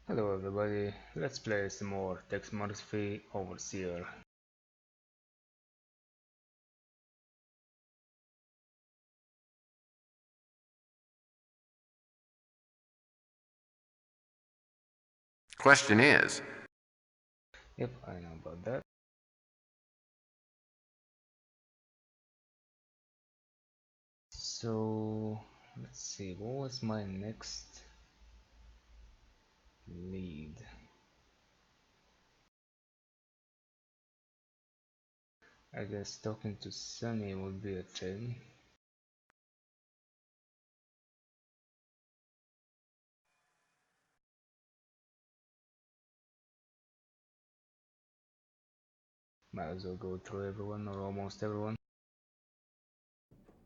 Hello everybody, let's play some more Text Overseer. Question is, Yep, I know about that. So, let's see, what was my next lead? I guess talking to Sunny would be a thing. Might as well go through everyone or almost everyone.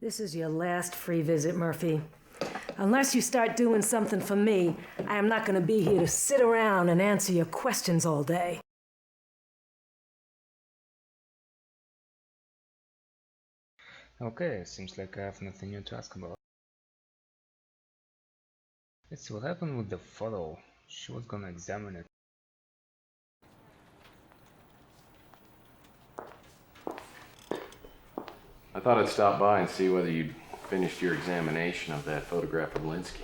This is your last free visit, Murphy. Unless you start doing something for me, I am not going to be here to sit around and answer your questions all day. Okay, seems like I have nothing new to ask about. Let's see what happened with the photo. She was gonna examine it. I thought I'd stop by and see whether you'd finished your examination of that photograph of Linsky.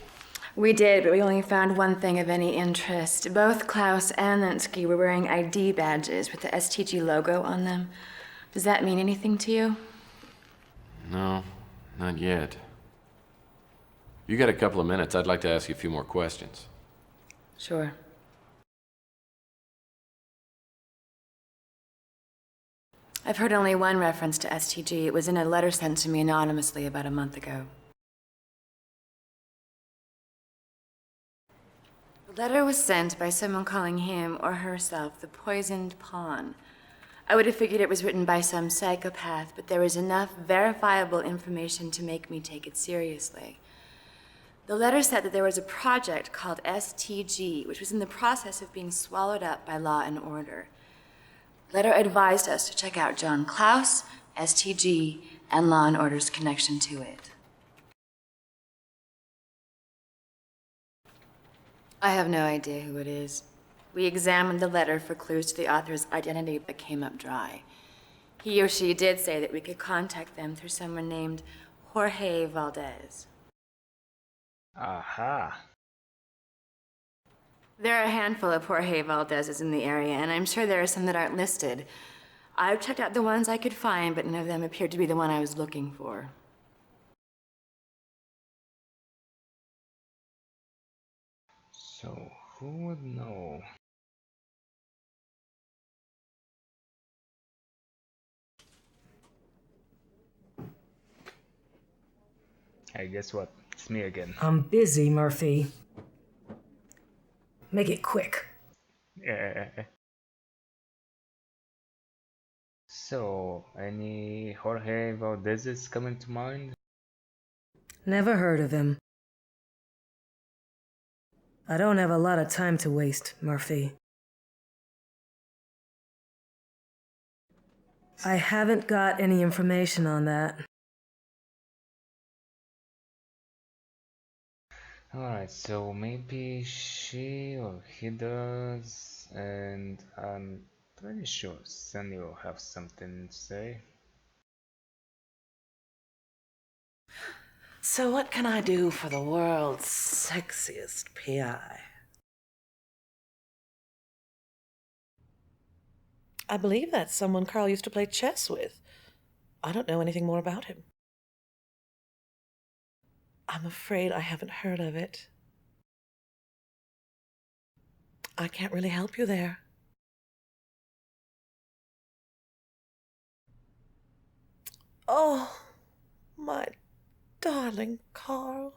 We did, but we only found one thing of any interest. Both Klaus and Linsky were wearing ID badges with the STG logo on them. Does that mean anything to you? No, not yet. You got a couple of minutes, I'd like to ask you a few more questions. Sure. I've heard only one reference to STG. It was in a letter sent to me anonymously about a month ago. The letter was sent by someone calling him or herself the Poisoned Pawn. I would have figured it was written by some psychopath, but there was enough verifiable information to make me take it seriously. The letter said that there was a project called STG, which was in the process of being swallowed up by Law and Order. The letter advised us to check out John Klaus, STG, and Law and Order's connection to it. I have no idea who it is. We examined the letter for clues to the author's identity, but came up dry. He or she did say that we could contact them through someone named Jorge Valdez. Aha! There are a handful of Jorge Valdezes in the area, and I'm sure there are some that aren't listed. I've checked out the ones I could find, but none of them appeared to be the one I was looking for. So, who would know? Hey, guess what? It's me again. I'm busy, Murphy. Make it quick. Yeah. So, any Jorge Valdez's coming to mind? Never heard of him. I don't have a lot of time to waste, Murphy. I haven't got any information on that. Alright, so maybe she or he does, and I'm pretty sure Sunny will have something to say. So what can I do for the world's sexiest PI? I believe that's someone Carl used to play chess with. I don't know anything more about him. I'm afraid I haven't heard of it. I can't really help you there. Oh, my darling Carl.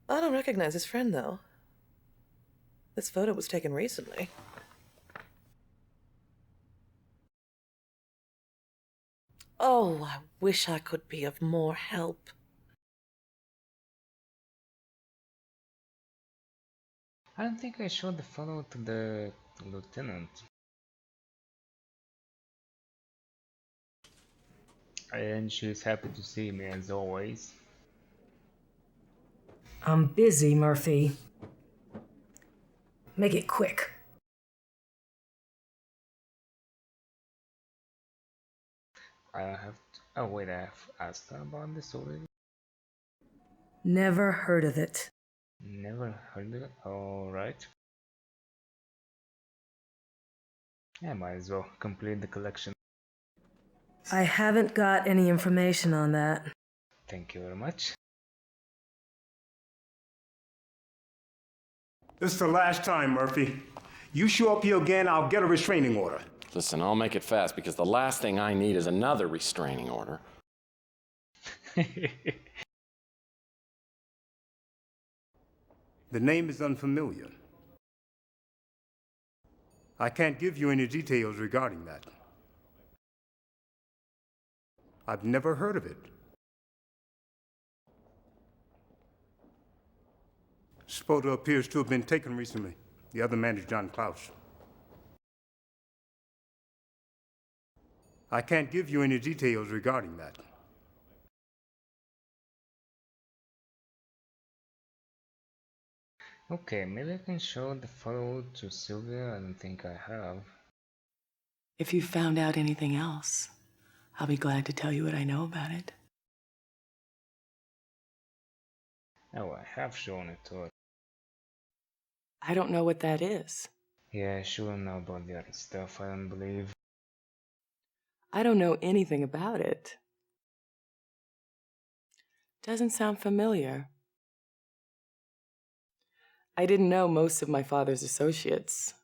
I don't recognize his friend, though. This photo was taken recently. Oh, I wish I could be of more help. I don't think I showed the photo to the lieutenant. And she's happy to see me as always. I'm busy, Murphy. Make it quick. I have oh wait, I have asked her about this already. Never heard of it. Never heard of it. Alright. I might as well complete the collection. I haven't got any information on that. Thank you very much. This is the last time, Murphy. You show up here again, I'll get a restraining order. Listen, I'll make it fast because the last thing I need is another restraining order. The name is unfamiliar. I can't give you any details regarding that. I've never heard of it. This photo appears to have been taken recently. The other man is John Klaus. I can't give you any details regarding that. Okay, maybe I can show the photo to Sylvia. I don't think I have. If you've found out anything else, I'll be glad to tell you what I know about it. Oh, I have shown it to her. I don't know what that is. Yeah, she will know about the other stuff, I don't believe. I don't know anything about it. Doesn't sound familiar. I didn't know most of my father's associates.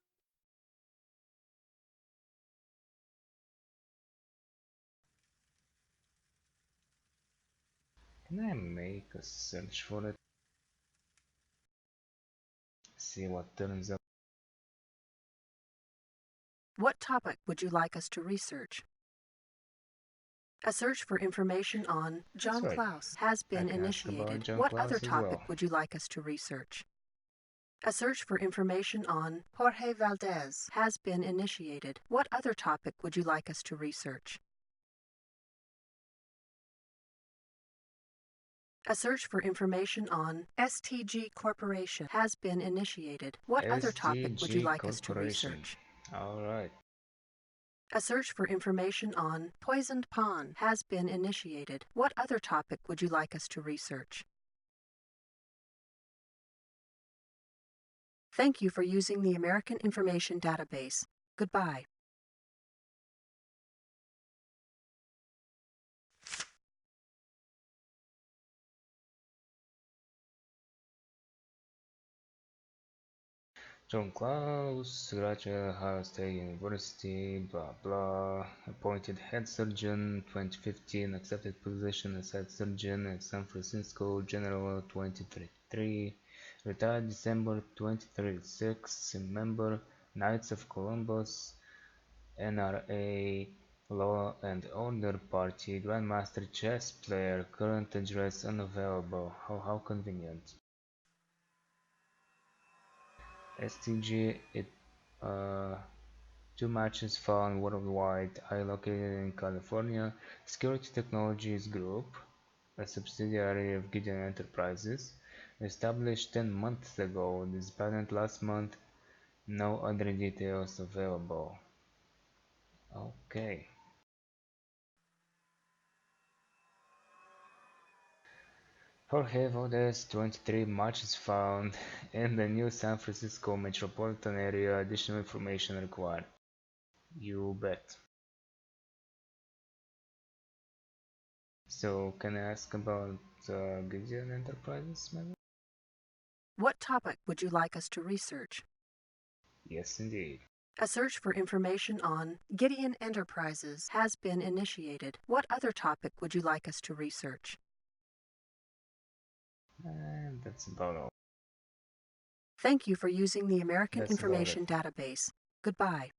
Can I make a search for it? See what turns up. What topic would you like us to research? A search for information on John right. Klaus has been I can ask about initiated. John What Klaus other as topic well. would you like us to research? A search for information on Jorge Valdez has been initiated. What other topic would you like us to research? A search for information on STG Corporation has been initiated. What other topic would you SGG like us to Corporation. research? Alright. A search for information on Poisoned Pawn has been initiated. What other topic would you like us to research? Thank you for using the American Information Database. Goodbye. John Klaus, graduate Ohio State University, blah blah. Appointed head surgeon 2015, accepted position as head surgeon at San Francisco General 2033. Retired December 2036. Member Knights of Columbus, NRA Law and Order Party, Grandmaster chess player, current address unavailable. How convenient. STG, uh, 2 matches found worldwide. I located in California. Security Technologies Group, a subsidiary of Gideon Enterprises, established 10 months ago. Disbanded last month. No other details available. Okay. Jorge Valdez, 23 matches found in the new San Francisco metropolitan area. Additional information required. You bet. So, can I ask about Gideon Enterprises, maybe? What topic would you like us to research? Yes, indeed. A search for information on Gideon Enterprises has been initiated. What other topic would you like us to research? And that's about all. Thank you for using the American That's about Information Database. Goodbye.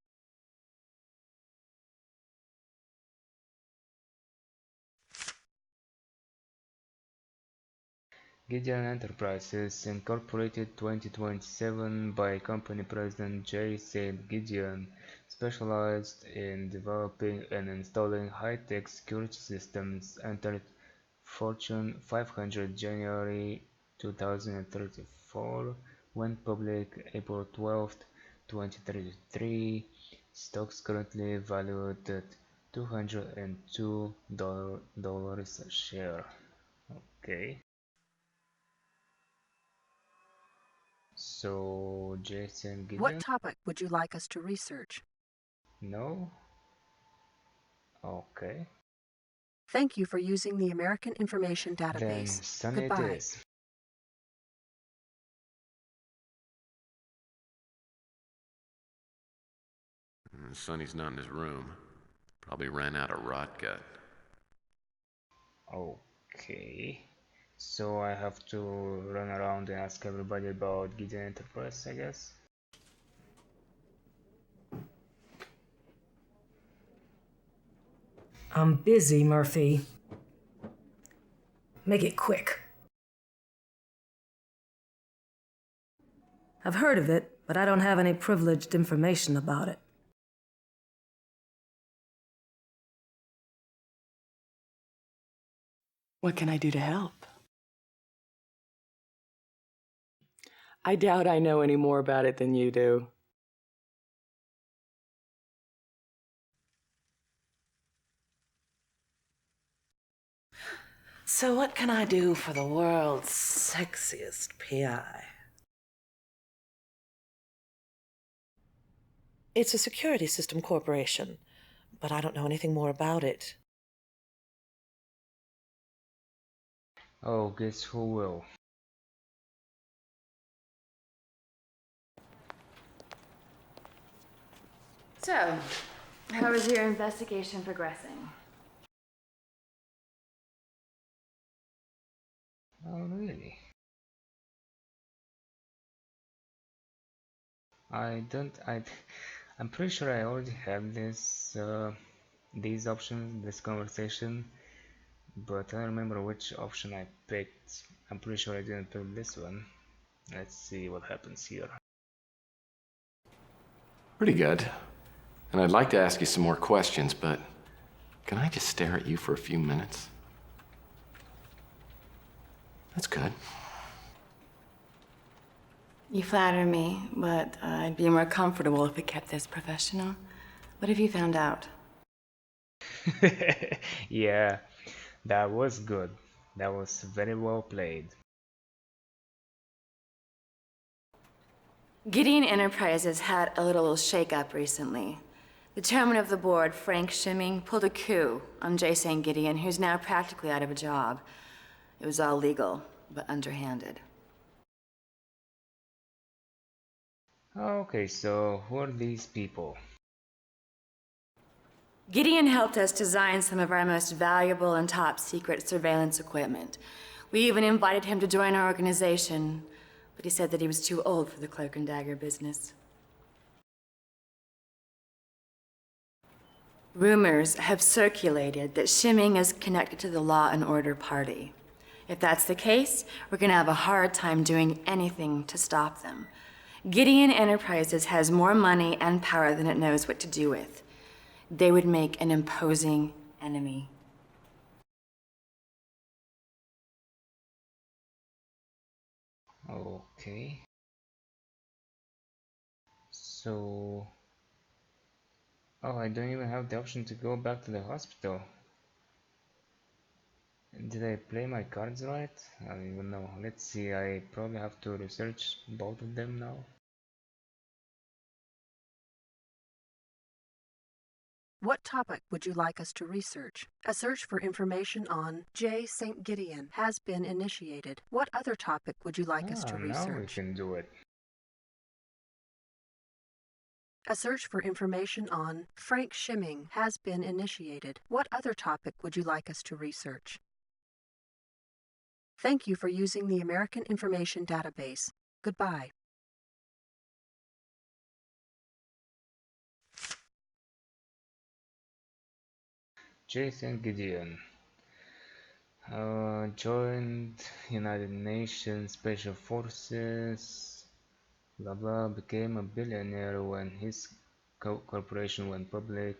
Gideon Enterprises, Incorporated 2027 by company president J. Said Gideon, specialized in developing and installing high-tech security systems, entered Fortune 500 January 2034, went public April 12th, 2033. Stocks currently valued at $202 a share. Okay. So Jason What Gideon? topic would you like us to research? No? Okay. Thank you for using the American Information Then Database. Sunny it Goodbye. is. Sonny's not in his room. Probably ran out of rot gut. Okay. So I have to run around and ask everybody about Gideon Enterprise, I guess. I'm busy, Murphy. Make it quick. I've heard of it, but I don't have any privileged information about it. What can I do to help? I doubt I know any more about it than you do. So, what can I do for the world's sexiest PI? It's a security system corporation, but I don't know anything more about it. Oh, guess who will? So, how is your investigation progressing? Oh, really? I don't. I'm pretty sure I already had these options, this conversation, but I don't remember which option I picked. I'm pretty sure I didn't pick this one. Let's see what happens here. Pretty good. And I'd like to ask you some more questions, but can I just stare at you for a few minutes? That's good. You flatter me, but I'd be more comfortable if we kept this professional. What have you found out? Yeah, that was good. That was very well played. Gideon Enterprises had a little shake-up recently. The chairman of the board, Frank Cymon, pulled a coup on J. St. Gideon, who's now practically out of a job. It was all legal, but underhanded. Okay, so who are these people? Gideon helped us design some of our most valuable and top-secret surveillance equipment. We even invited him to join our organization, but he said that he was too old for the cloak and dagger business. Rumors have circulated that Cymon is connected to the Law and Order Party. If that's the case, we're gonna have a hard time doing anything to stop them. Gideon Enterprises has more money and power than it knows what to do with. They would make an imposing enemy. Okay. So... Oh, I don't even have the option to go back to the hospital. Did I play my cards right? I don't even know. Let's see, I probably have to research both of them now. What topic would you like us to research? A search for information on J. St. Gideon has been initiated. What other topic would you like us to Now we research? can do it. A search for information on Frank Cymon has been initiated. What other topic would you like us to research? Thank you for using the American Information Database. Goodbye. Jason Gideon joined United Nations Special Forces, blah blah, became a billionaire when his corporation went public,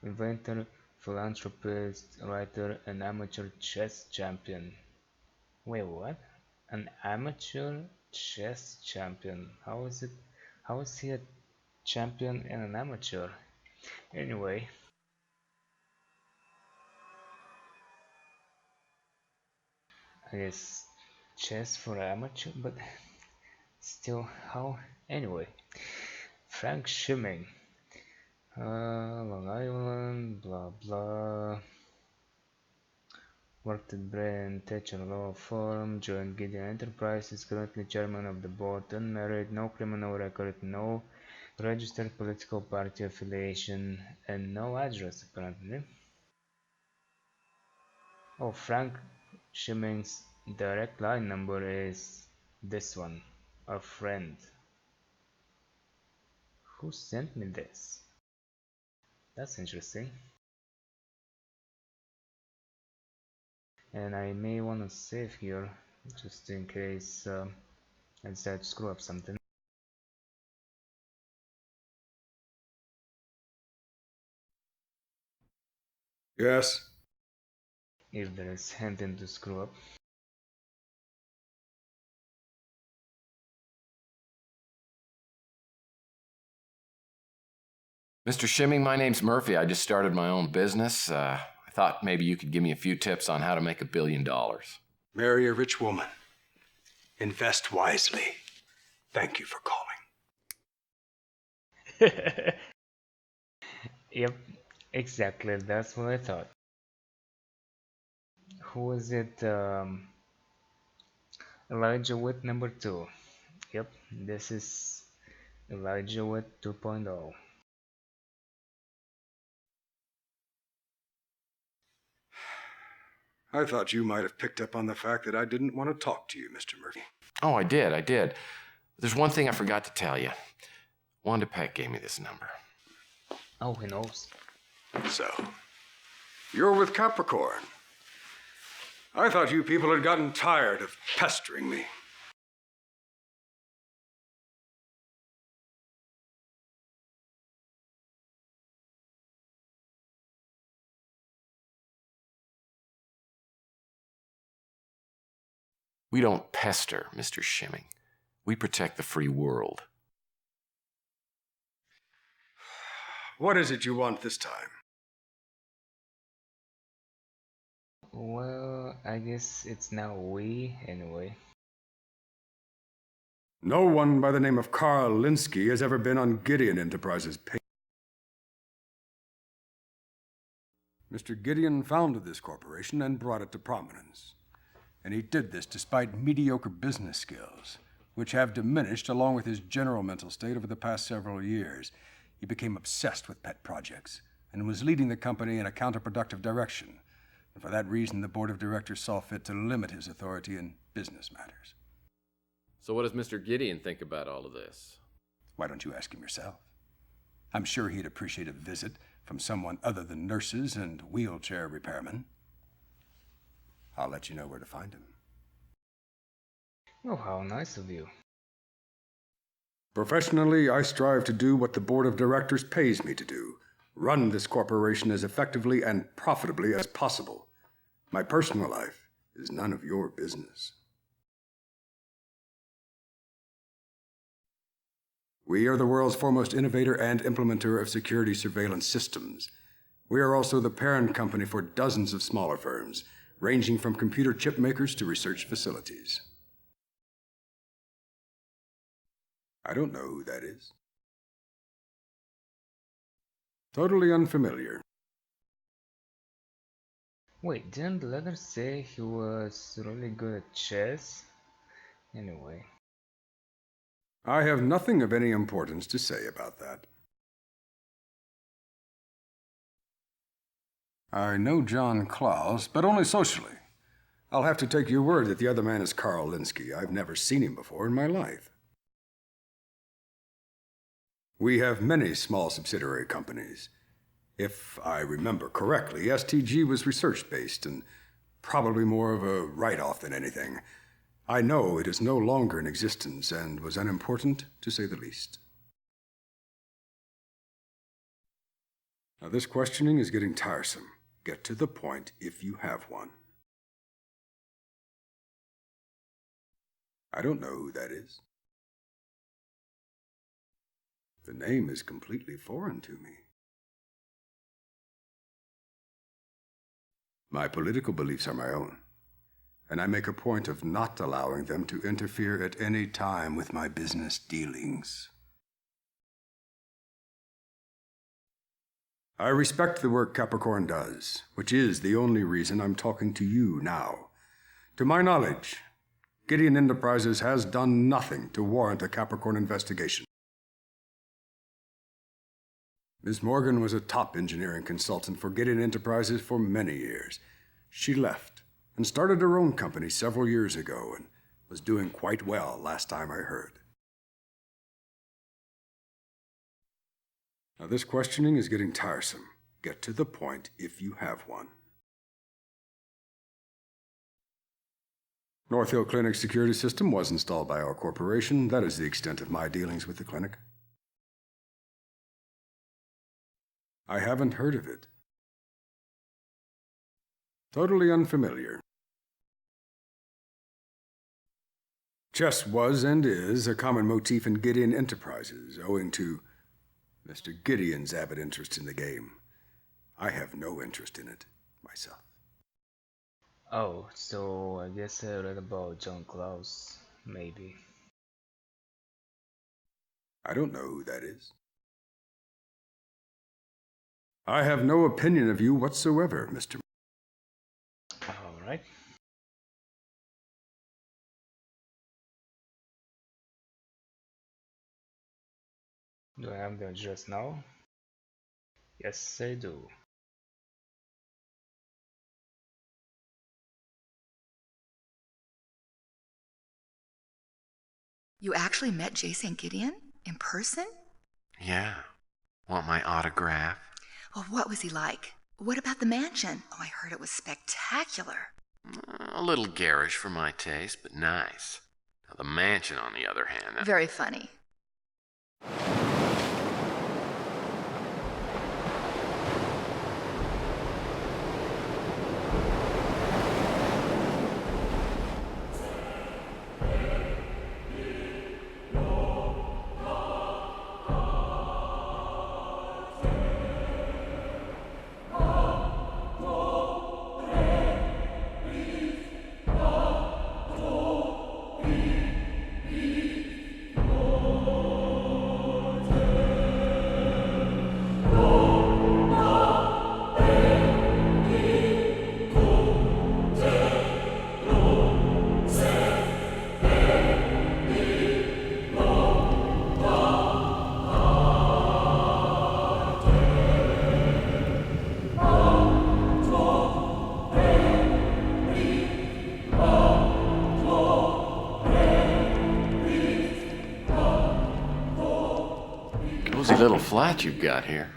inventor, philanthropist, writer, and amateur chess champion. Wait, what? An amateur chess champion. How is it? How is he a champion and an amateur? Anyway, I guess chess for amateur, but still, how? Anyway, Frank Schimming, Long Island, blah blah. Worked at Brain Thatcher Law Firm, joined Gideon Enterprises, currently chairman of the board, unmarried, no criminal record, no registered political party affiliation, and no address apparently. Oh, Frank Schimming's direct line number is this one, a friend. Who sent me this? That's interesting. And I may want to save here, just in case I decide to screw up something. Yes? If there is anything to screw up. Mr. Schimming, my name's Murphy. I just started my own business. I thought maybe you could give me a few tips on how to make $1 billion. Marry a rich woman. Invest wisely. Thank you for calling. Yep, exactly, that's what I thought. Who is it? Elijah Witt number 2. Yep, this is Elijah Witt 2.0. I thought you might have picked up on the fact that I didn't want to talk to you, Mr. Murphy. Oh, I did. There's one thing I forgot to tell you. Wanda Peck gave me this number. Oh, he knows. So, you're with Capricorn. I thought you people had gotten tired of pestering me. We don't pester, Mr. Schimming. We protect the free world. What is it you want this time? Well, I guess it's now we, anyway. No one by the name of Carl Linsky has ever been on Gideon Enterprises' pay. Mr. Gideon founded this corporation and brought it to prominence. And he did this despite mediocre business skills, which have diminished along with his general mental state over the past several years. He became obsessed with pet projects and was leading the company in a counterproductive direction. And for that reason, the board of directors saw fit to limit his authority in business matters. So what does Mr. Gideon think about all of this? Why don't you ask him yourself? I'm sure he'd appreciate a visit from someone other than nurses and wheelchair repairmen. I'll let you know where to find him. Oh, how nice of you. Professionally, I strive to do what the board of directors pays me to do. Run this corporation as effectively and profitably as possible. My personal life is none of your business. We are the world's foremost innovator and implementer of security surveillance systems. We are also the parent company for dozens of smaller firms, ranging from computer chip makers to research facilities. I don't know who that is. Totally unfamiliar. Wait, didn't the letter say he was really good at chess? Anyway. I have nothing of any importance to say about that. I know John Klaus, but only socially. I'll have to take your word that the other man is Carl Linsky. I've never seen him before in my life. We have many small subsidiary companies. If I remember correctly, STG was research-based and probably more of a write-off than anything. I know it is no longer in existence and was unimportant, to say the least. Now, this questioning is getting tiresome. Get to the point if you have one. I don't know who that is. The name is completely foreign to me. My political beliefs are my own, and I make a point of not allowing them to interfere at any time with my business dealings. I respect the work Capricorn does, which is the only reason I'm talking to you now. To my knowledge, Gideon Enterprises has done nothing to warrant a Capricorn investigation. Ms. Morgan was a top engineering consultant for Gideon Enterprises for many years. She left and started her own company several years ago and was doing quite well last time I heard. Now, this questioning is getting tiresome. Get to the point if you have one. North Hill Clinic's security system was installed by our corporation. That is the extent of my dealings with the clinic. I haven't heard of it. Totally unfamiliar. Chess was and is a common motif in Gideon Enterprises, owing to Mr. Gideon's avid interest in the game. I have no interest in it myself. Oh, so I guess I read about John Klaus, maybe. I don't know who that is. I have no opinion of you whatsoever, Mr. Alright. Do I have the address now? Yes, I do. You actually met J. St. Gideon? In person? Yeah. Want my autograph? Well, what was he like? What about the mansion? Oh, I heard it was spectacular. A little garish for my taste, but nice. Now, the mansion, on the other hand... Very funny. Cozy little flat you've got here.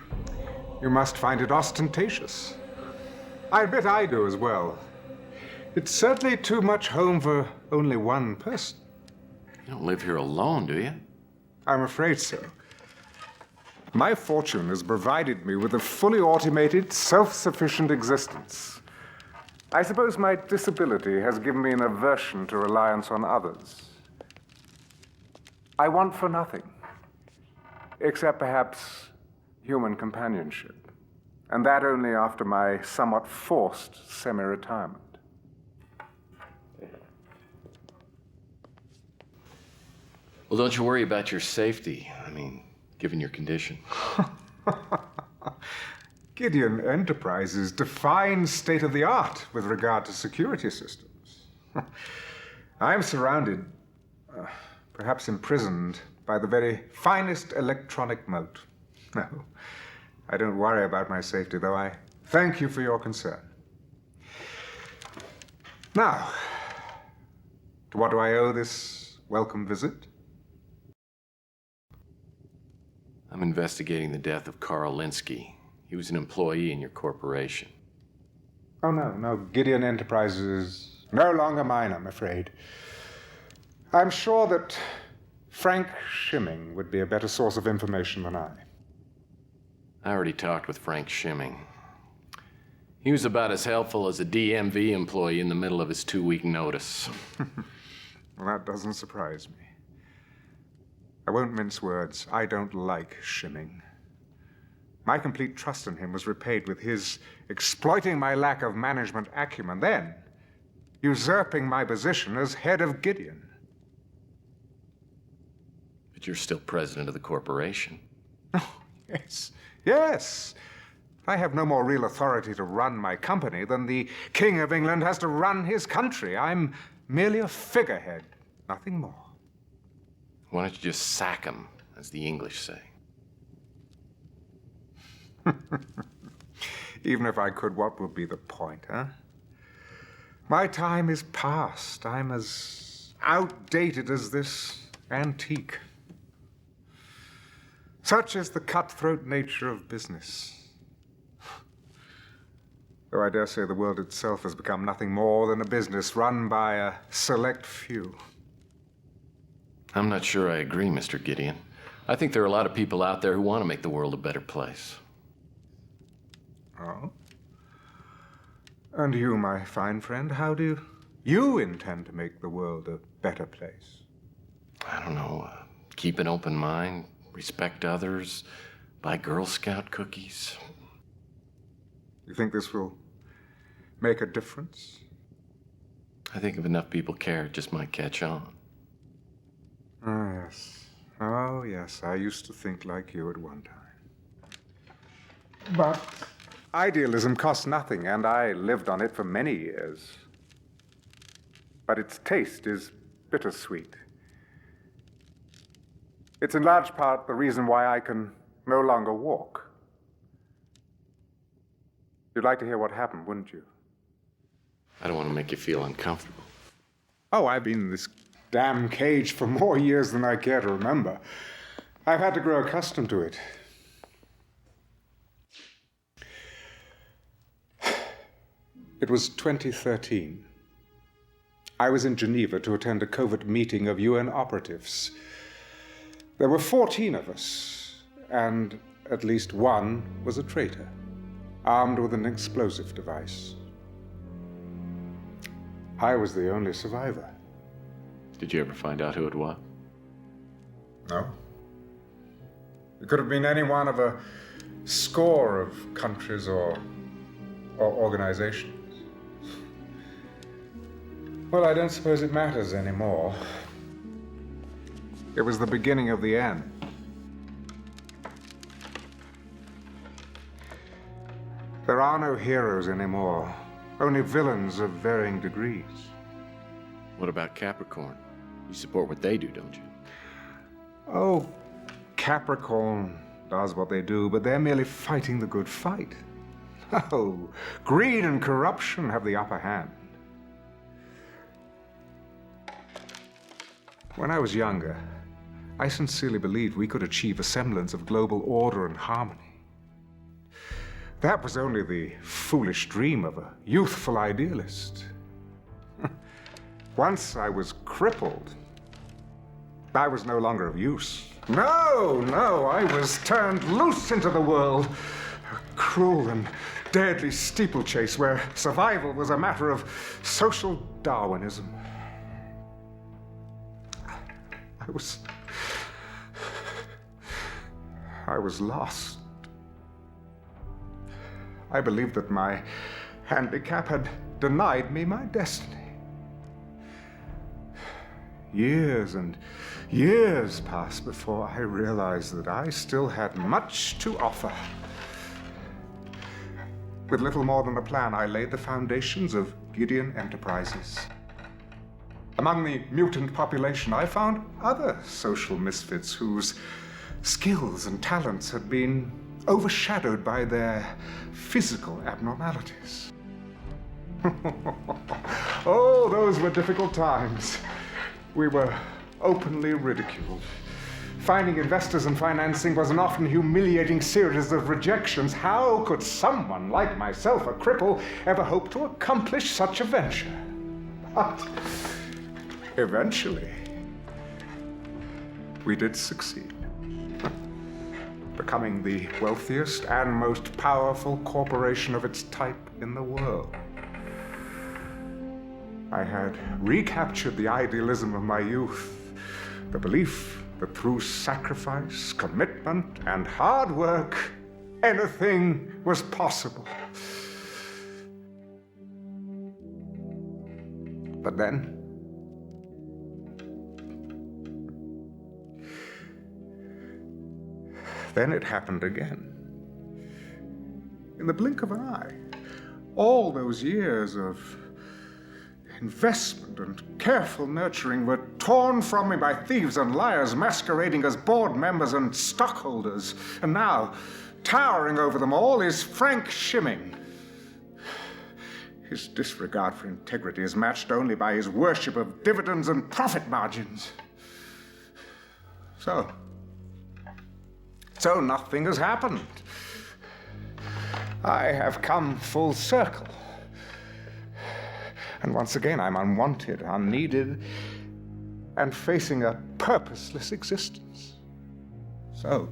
You must find it ostentatious. I bet I do as well. It's certainly too much home for only one person. You don't live here alone, do you? I'm afraid so. My fortune has provided me with a fully automated, self-sufficient existence. I suppose my disability has given me an aversion to reliance on others. I want for nothing, except perhaps human companionship, and that only after my somewhat forced semi-retirement. Well, don't you worry about your safety. I mean, given your condition. Gideon Enterprises defines state-of-the-art with regard to security systems. I am surrounded, perhaps imprisoned, by the very finest electronic moat. No, I don't worry about my safety, though I thank you for your concern. Now, to what do I owe this welcome visit? I'm investigating the death of Carl Linsky. He was an employee in your corporation. Oh, no, Gideon Enterprises is no longer mine, I'm afraid. I'm sure that Frank Schimming would be a better source of information than I. I already talked with Frank Schimming. He was about as helpful as a DMV employee in the middle of his 2-week notice. Well, that doesn't surprise me. I won't mince words. I don't like shimming. My complete trust in him was repaid with his exploiting my lack of management acumen, then usurping my position as head of Gideon. But you're still president of the corporation. Oh, yes, yes. I have no more real authority to run my company than the King of England has to run his country. I'm merely a figurehead, nothing more. Why don't you just sack him, as the English say? Even if I could, what would be the point, huh? My time is past. I'm as outdated as this antique. Such is the cutthroat nature of business. Though I dare say the world itself has become nothing more than a business run by a select few. I'm not sure I agree, Mr. Gideon. I think there are a lot of people out there who want to make the world a better place. Oh? And you, my fine friend, how do you intend to make the world a better place? I don't know. Keep an open mind, respect others, buy Girl Scout cookies. You think this will make a difference? I think if enough people care, it just might catch on. Oh, yes. Oh, yes. I used to think like you at one time. But idealism costs nothing, and I lived on it for many years. But its taste is bittersweet. It's in large part the reason why I can no longer walk. You'd like to hear what happened, wouldn't you? I don't want to make you feel uncomfortable. Oh, I've been in this damn cage for more years than I care to remember. I've had to grow accustomed to it. It was 2013. I was in Geneva to attend a covert meeting of UN operatives. There were 14 of us, and at least one was a traitor, armed with an explosive device. I was the only survivor. Did you ever find out who it was? No. It could have been any one of a score of countries or organizations. Well, I don't suppose it matters anymore. It was the beginning of the end. There are no heroes anymore, only villains of varying degrees. What about Capricorn? You support what they do, don't you? Oh, Capricorn does what they do, but they're merely fighting the good fight. Oh, greed and corruption have the upper hand. When I was younger, I sincerely believed we could achieve a semblance of global order and harmony. That was only the foolish dream of a youthful idealist. Once I was crippled, I was no longer of use. No, I was turned loose into the world. A cruel and deadly steeplechase where survival was a matter of social Darwinism. I was lost. I believed that my handicap had denied me my destiny. Years and years passed before I realized that I still had much to offer. With little more than a plan, I laid the foundations of Gideon Enterprises. Among the mutant population, I found other social misfits whose skills and talents had been overshadowed by their physical abnormalities. Oh, those were difficult times. We were openly ridiculed. Finding investors and financing was an often humiliating series of rejections. How could someone like myself, a cripple, ever hope to accomplish such a venture? But eventually, we did succeed, becoming the wealthiest and most powerful corporation of its type in the world. I had recaptured the idealism of my youth, the belief that through sacrifice, commitment, and hard work, anything was possible. But then it happened again. In the blink of an eye, all those years of investment and careful nurturing were torn from me by thieves and liars masquerading as board members and stockholders. And now, towering over them all is Frank Cymon. His disregard for integrity is matched only by his worship of dividends and profit margins. So nothing has happened. I have come full circle. And once again, I'm unwanted, unneeded, and facing a purposeless existence. So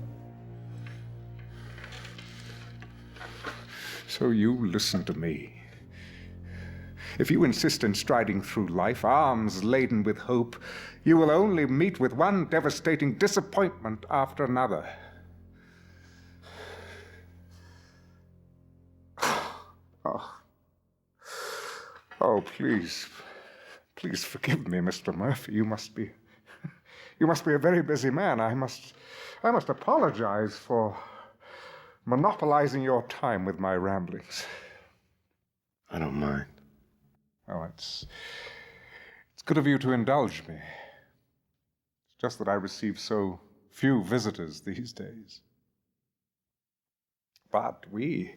you listen to me. If you insist in striding through life, arms laden with hope, you will only meet with one devastating disappointment after another. Oh, please forgive me, Mr. Murphy. You must be a very busy man. I must apologize for monopolizing your time with my ramblings. I don't mind. Oh, it's good of you to indulge me. It's just that I receive so few visitors these days. But we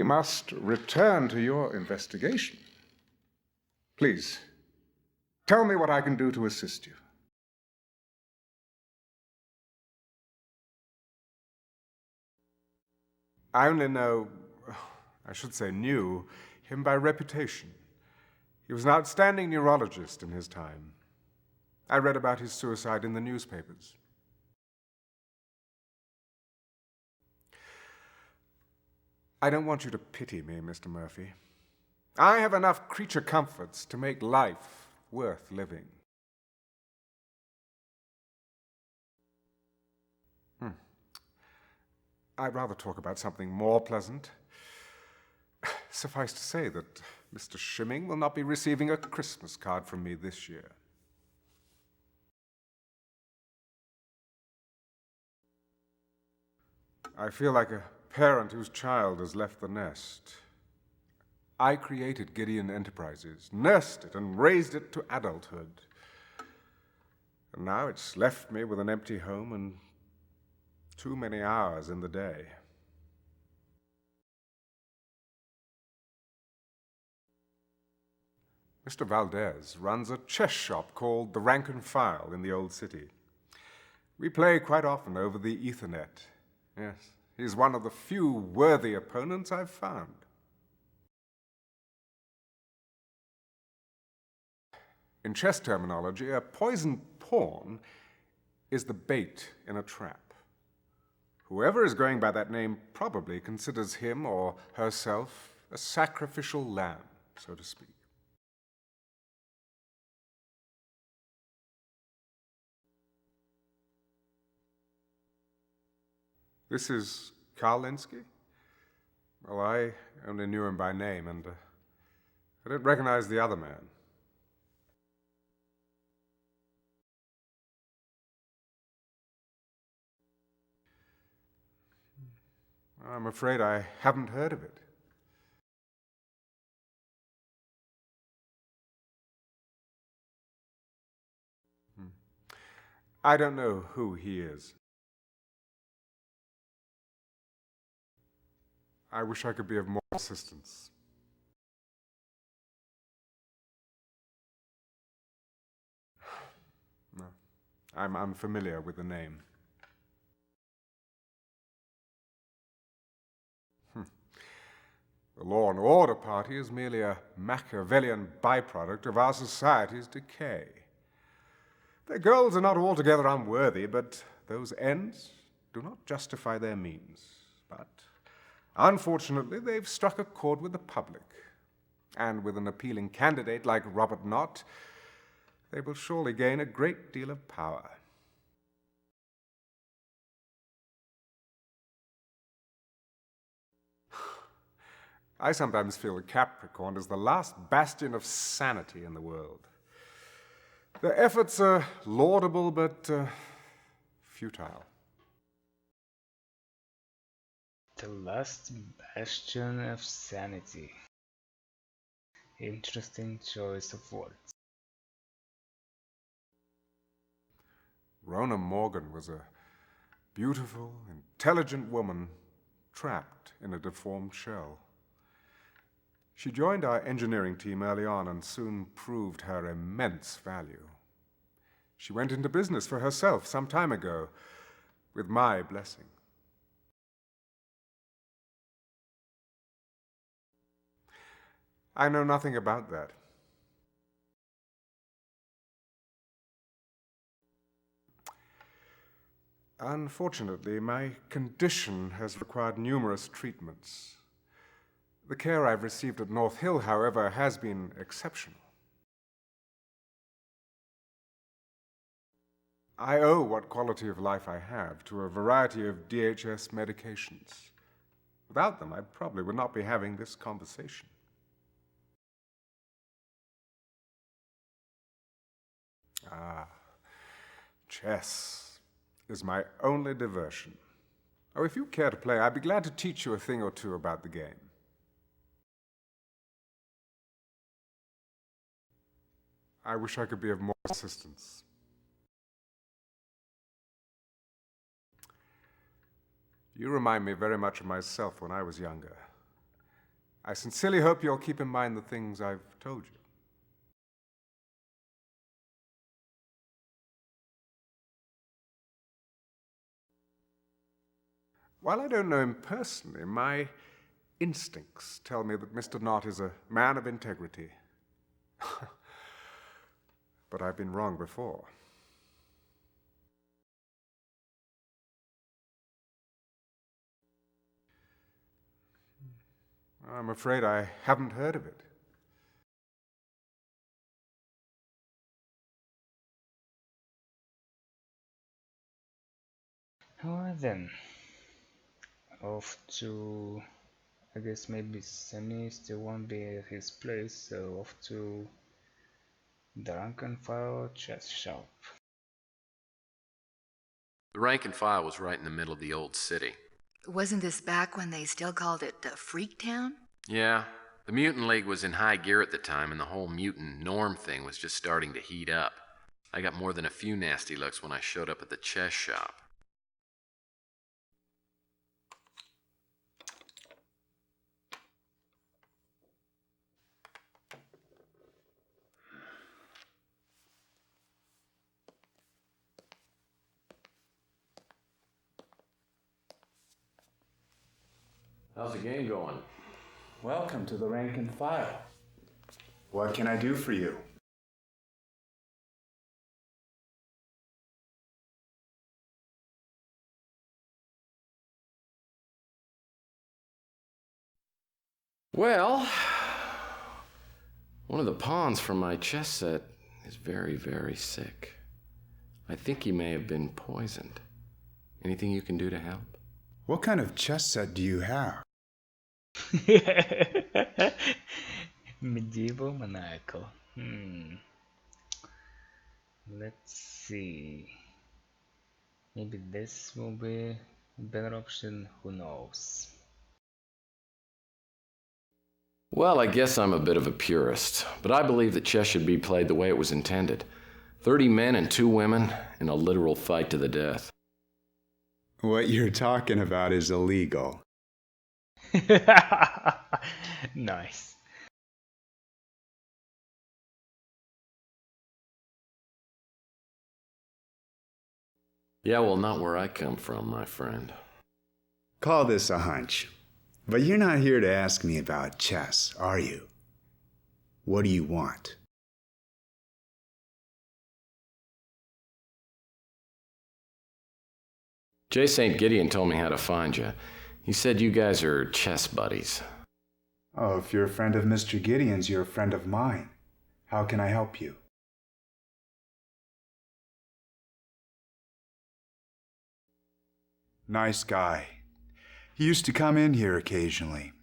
must return to your investigation. Please, tell me what I can do to assist you. I only know, I should say knew, him by reputation. He was an outstanding neurologist in his time. I read about his suicide in the newspapers. I don't want you to pity me, Mr. Murphy. I have enough creature comforts to make life worth living. I'd rather talk about something more pleasant. Suffice to say that Mr. Cymon will not be receiving a Christmas card from me this year. I feel like a parent whose child has left the nest. I created Gideon Enterprises, nursed it, and raised it to adulthood. And now it's left me with an empty home and too many hours in the day. Mr. Valdez runs a chess shop called the Rank and File in the Old City. We play quite often over the Ethernet. Yes, he's one of the few worthy opponents I've found. In chess terminology, a poisoned pawn is the bait in a trap. Whoever is going by that name probably considers him or herself a sacrificial lamb, so to speak. This is Karl Linsky? Well, I only knew him by name, and I didn't recognize the other man. I'm afraid I haven't heard of it. I don't know who he is. I wish I could be of more assistance. No, I'm unfamiliar with the name. The Law and Order Party is merely a Machiavellian byproduct of our society's decay. Their goals are not altogether unworthy, but those ends do not justify their means. But unfortunately, they've struck a chord with the public. And with an appealing candidate like Robert Knott, they will surely gain a great deal of power. I sometimes feel that Capricorn is the last bastion of sanity in the world. Their efforts are laudable but futile. The last bastion of sanity. Interesting choice of words. Rona Morgan was a beautiful, intelligent woman trapped in a deformed shell. She joined our engineering team early on and soon proved her immense value. She went into business for herself some time ago, with my blessing. I know nothing about that. Unfortunately, my condition has required numerous treatments. The care I've received at North Hill, however, has been exceptional. I owe what quality of life I have to a variety of DHS medications. Without them, I probably would not be having this conversation. Ah, chess is my only diversion. Oh, if you care to play, I'd be glad to teach you a thing or two about the game. I wish I could be of more assistance. You remind me very much of myself when I was younger. I sincerely hope you'll keep in mind the things I've told you. While I don't know him personally, my instincts tell me that Mr. Knott is a man of integrity. But I've been wrong before. I'm afraid I haven't heard of it. Alright then. Off to... I guess maybe Sammy still won't be at his place, so off to the rank and file chess shop. The rank and file was right in the middle of the old city. Wasn't this back when they still called it Freak Town? Yeah, the Mutant League was in high gear at the time, and the whole mutant norm thing was just starting to heat up. I got more than a few nasty looks when I showed up at the chess shop. How's the game going? Welcome to the rank and file. What can I do for you? Well, one of the pawns from my chess set is very, very sick. I think he may have been poisoned. Anything you can do to help? What kind of chess set do you have? Medieval maniacal. Let's see. Maybe this will be a better option, who knows. Well, I guess I'm a bit of a purist, but I believe that chess should be played the way it was intended. 30 men and 2 women in a literal fight to the death. What you're talking about is illegal. Nice. Yeah, well, not where I come from, my friend. Call this a hunch. But you're not here to ask me about chess, are you? What do you want? J. St. Gideon told me how to find you. He said you guys are chess buddies. Oh, if you're a friend of Mr. Gideon's, you're a friend of mine. How can I help you? Nice guy. He used to come in here occasionally.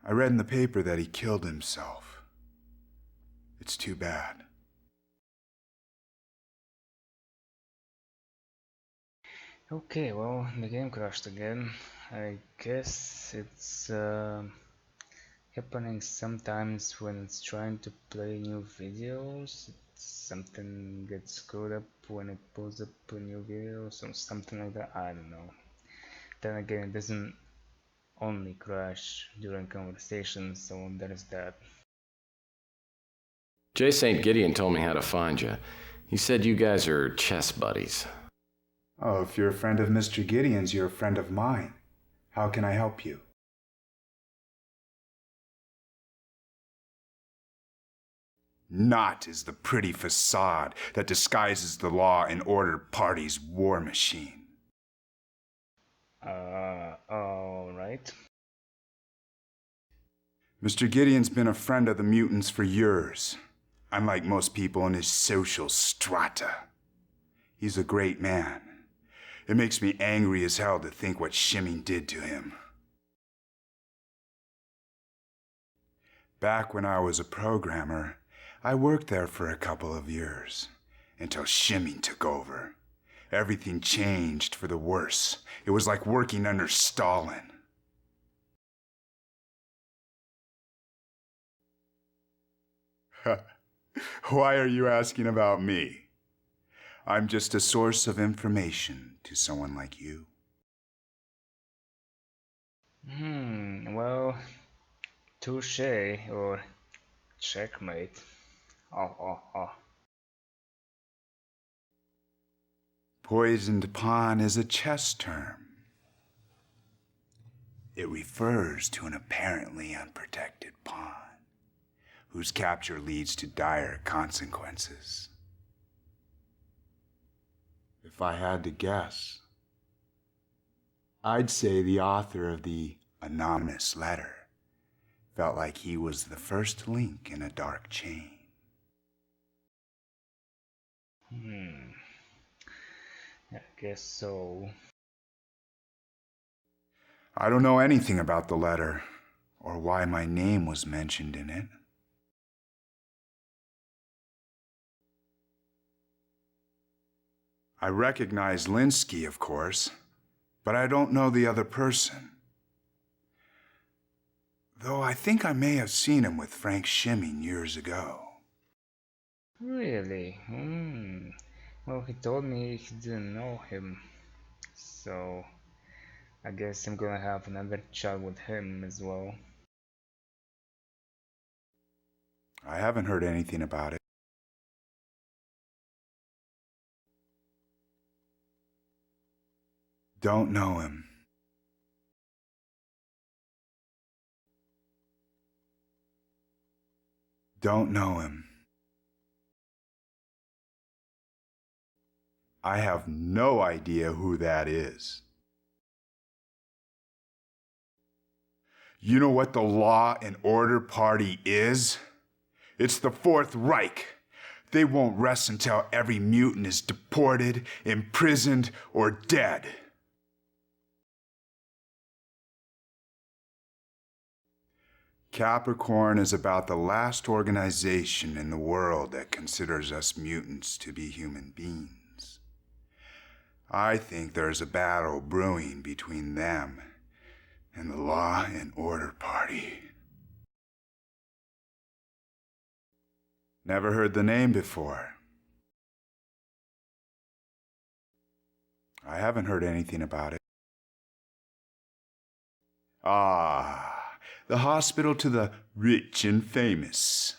I read in the paper that he killed himself. It's too bad. Okay, well, the game crashed again. I guess it's happening sometimes when it's trying to play new videos. Something gets screwed up when it pulls up a new video, or something like that. I don't know. Then again, it doesn't only crash during conversations, so there's that. J. St. Gideon told me how to find you. He said you guys are chess buddies. Oh, if you're a friend of Mr. Gideon's, you're a friend of mine. How can I help you? Not is the pretty facade that disguises the law and order party's war machine. Alright. Mr. Gideon's been a friend of the mutants for years, unlike most people in his social strata. He's a great man. It makes me angry as hell to think what Cymon did to him. Back when I was a programmer, I worked there for a couple of years, until Cymon took over. Everything changed for the worse. It was like working under Stalin. Why are you asking about me? I'm just a source of information to someone like you. Well, touche or checkmate. Oh. Poisoned pawn is a chess term. It refers to an apparently unprotected pawn, whose capture leads to dire consequences. If I had to guess, I'd say the author of the anonymous letter felt like he was the first link in a dark chain. I guess so. I don't know anything about the letter, or why my name was mentioned in it. I recognize Linsky, of course, but I don't know the other person. Though I think I may have seen him with Frank Cymon years ago. Really? Well, he told me he didn't know him, so I guess I'm gonna have another chat with him as well. I haven't heard anything about it. Don't know him. Don't know him. I have no idea who that is. You know what the Law and Order Party is? It's the Fourth Reich. They won't rest until every mutant is deported, imprisoned, or dead. Capricorn is about the last organization in the world that considers us mutants to be human beings. I think there's a battle brewing between them and the Law and Order Party. Never heard the name before. I haven't heard anything about it. The hospital to the rich and famous.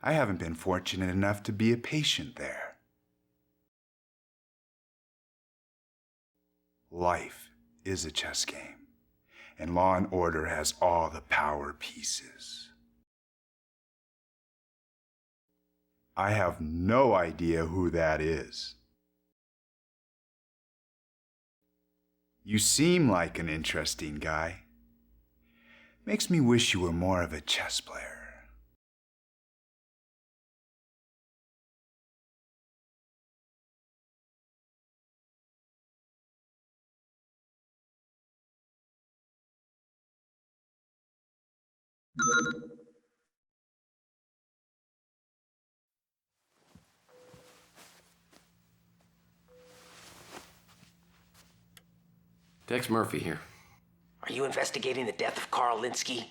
I haven't been fortunate enough to be a patient there. Life is a chess game, and Law and Order has all the power pieces. I have no idea who that is. You seem like an interesting guy. Makes me wish you were more of a chess player. Dex Murphy here. Are you investigating the death of Carl Linsky?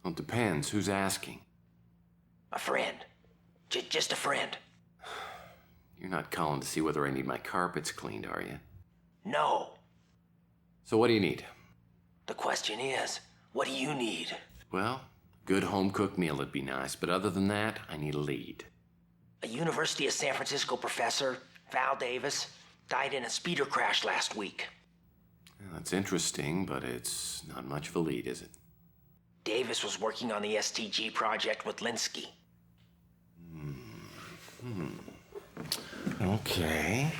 Well, it depends. Who's asking? A friend. Just a friend. You're not calling to see whether I need my carpets cleaned, are you? No. So what do you need? The question is, what do you need? Well, good home-cooked meal would be nice, but other than that, I need a lead. A University of San Francisco professor, Val Davis, died in a speeder crash last week. Well, that's interesting, but it's not much of a lead, is it? Davis was working on the STG project with Linsky. Okay.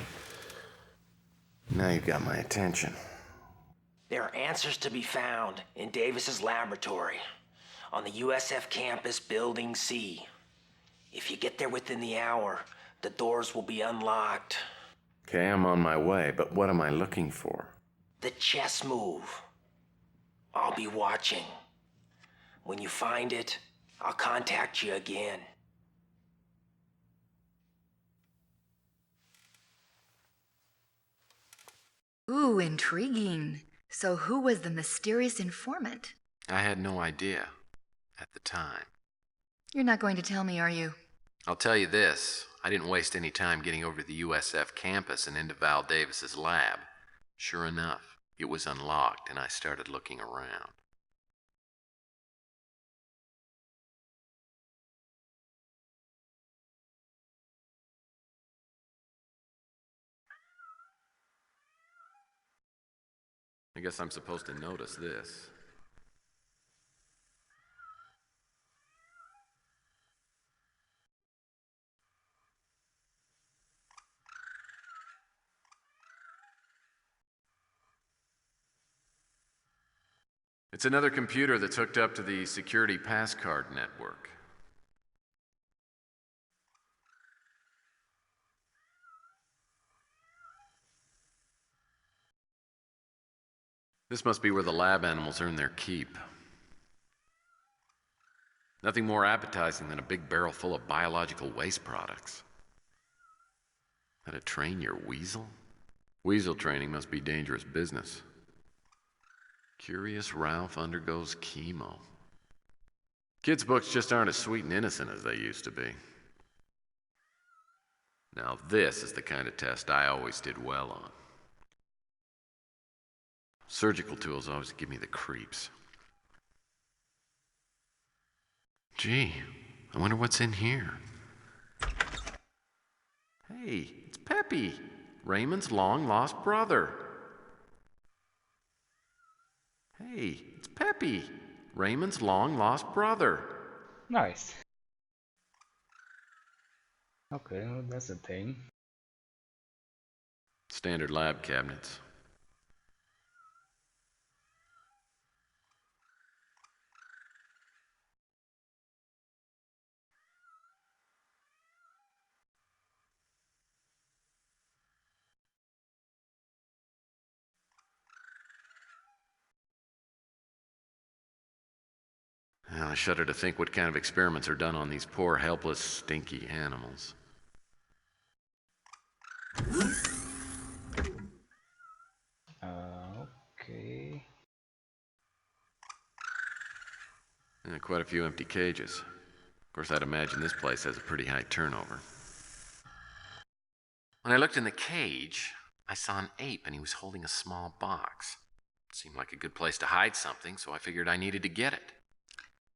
Now you've got my attention. There are answers to be found in Davis's laboratory on the USF campus, Building C. If you get there within the hour, the doors will be unlocked. Okay, I'm on my way, but what am I looking for? The chess move. I'll be watching. When you find it, I'll contact you again. Ooh, intriguing. So who was the mysterious informant? I had no idea at the time. You're not going to tell me, are you? I'll tell you this. I didn't waste any time getting over to the USF campus and into Val Davis's lab. Sure enough, it was unlocked, and I started looking around. I guess I'm supposed to notice this. It's another computer that's hooked up to the security passcard network. This must be where the lab animals earn their keep. Nothing more appetizing than a big barrel full of biological waste products. How to train your weasel? Weasel training must be dangerous business. Curious Ralph undergoes chemo. Kids' books just aren't as sweet and innocent as they used to be. Now this is the kind of test I always did well on. Surgical tools always give me the creeps. Gee, I wonder what's in here. Hey, it's Peppy, Raymond's long-lost brother. Hey, it's Peppy, Raymond's long-lost brother. Nice. Okay, well, that's a thing. Standard lab cabinets. Well, I shudder to think what kind of experiments are done on these poor, helpless, stinky animals. Okay. Quite a few empty cages. Of course, I'd imagine this place has a pretty high turnover. When I looked in the cage, I saw an ape and he was holding a small box. It seemed like a good place to hide something, so I figured I needed to get it.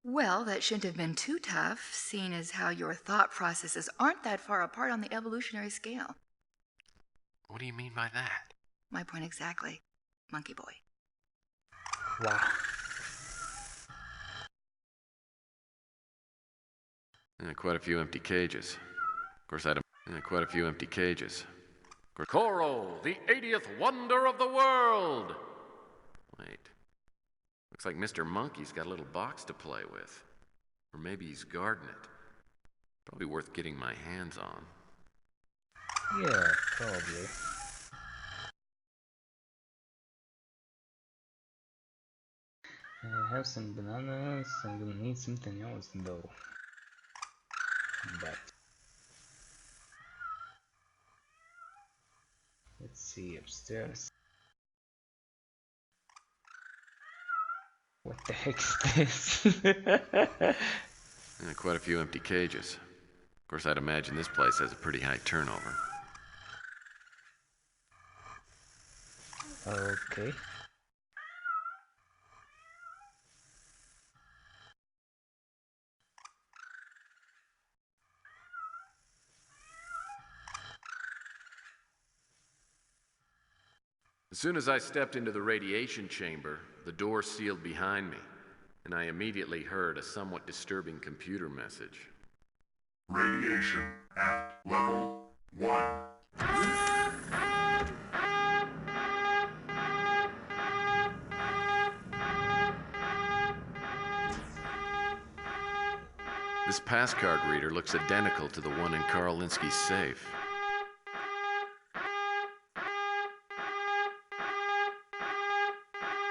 Well, that shouldn't have been too tough, seeing as how your thought processes aren't that far apart on the evolutionary scale. What do you mean by that? My point exactly, monkey boy. Wow. Quite a few empty cages. Of course, quite a few empty cages. Coral, the 80th wonder of the world! Wait. Looks like Mr. Monkey's got a little box to play with. Or maybe he's guarding it. Probably worth getting my hands on. Yeah, probably. I have some bananas. I'm gonna need something else though. But let's see upstairs. What the heck's this? Quite a few empty cages. Of course, I'd imagine this place has a pretty high turnover. Okay. As soon as I stepped into the radiation chamber, the door sealed behind me, and I immediately heard a somewhat disturbing computer message. Radiation at level 1. This passcard reader looks identical to the one in Carl Linsky's safe.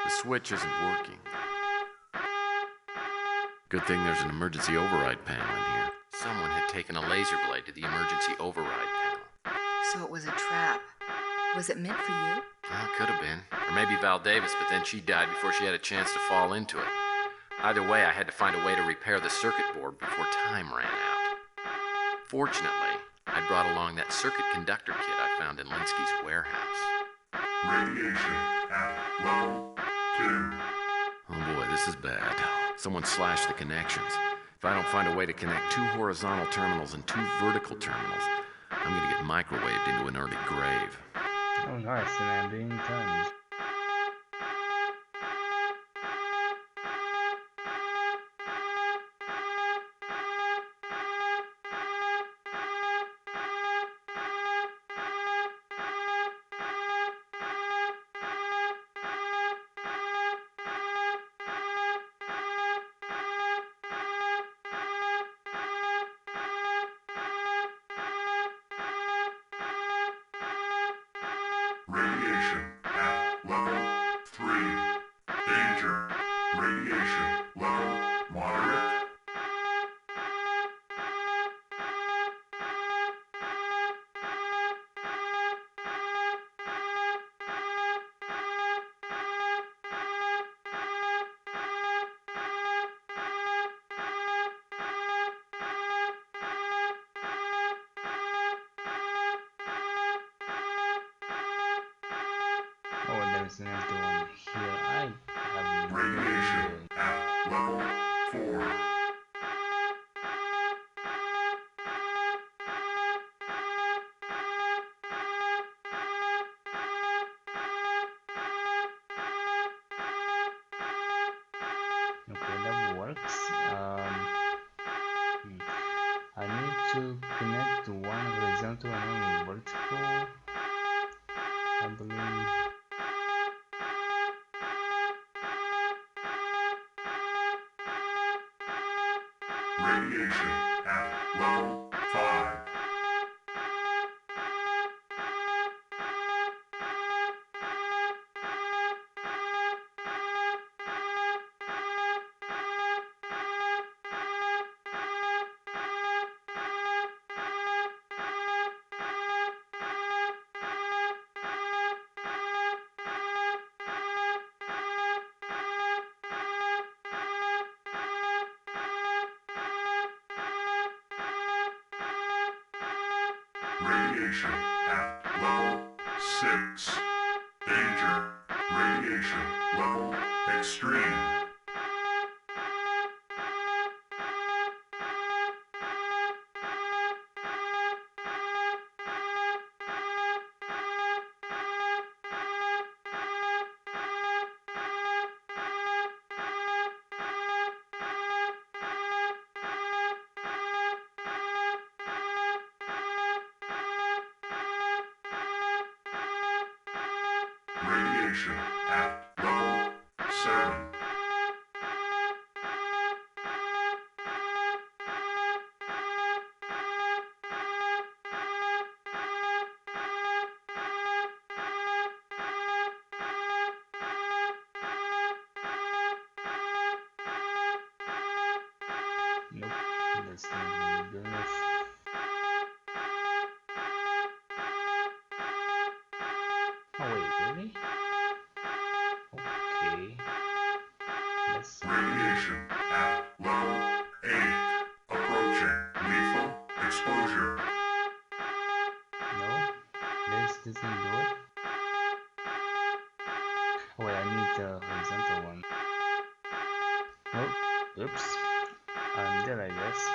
The switch isn't working. Good thing there's an emergency override panel in here. Someone had taken a laser blade to the emergency override panel. So it was a trap. Was it meant for you? Well, it could have been. Or maybe Val Davis, but then she died before she had a chance to fall into it. Either way, I had to find a way to repair the circuit board before time ran out. Fortunately, I brought along that circuit conductor kit I found in Linsky's warehouse. Radiation at level 2. Oh boy, this is bad. Someone slashed the connections. If I don't find a way to connect 2 horizontal terminals and 2 vertical terminals, I'm gonna get microwaved into an early grave. Oh nice, and I'm being timed. Radiation at level 3. Danger. Radiation level moderate. Oh, there's an empty one here. I have no Radiation idea. at level 4. Okay, that works. I need to connect to one horizontal and one vertical. I believe. Radiation at level 5. Radiation at level 6. Danger. Radiation level extreme. Radiation at level 7. It's not gonna be good enough. Oh wait, really? Okay. That's Radiation at level 8. Approaching lethal exposure. no. This doesn't do it. Oh wait, I need the horizontal one. Oh, oops. I'm dead, I guess.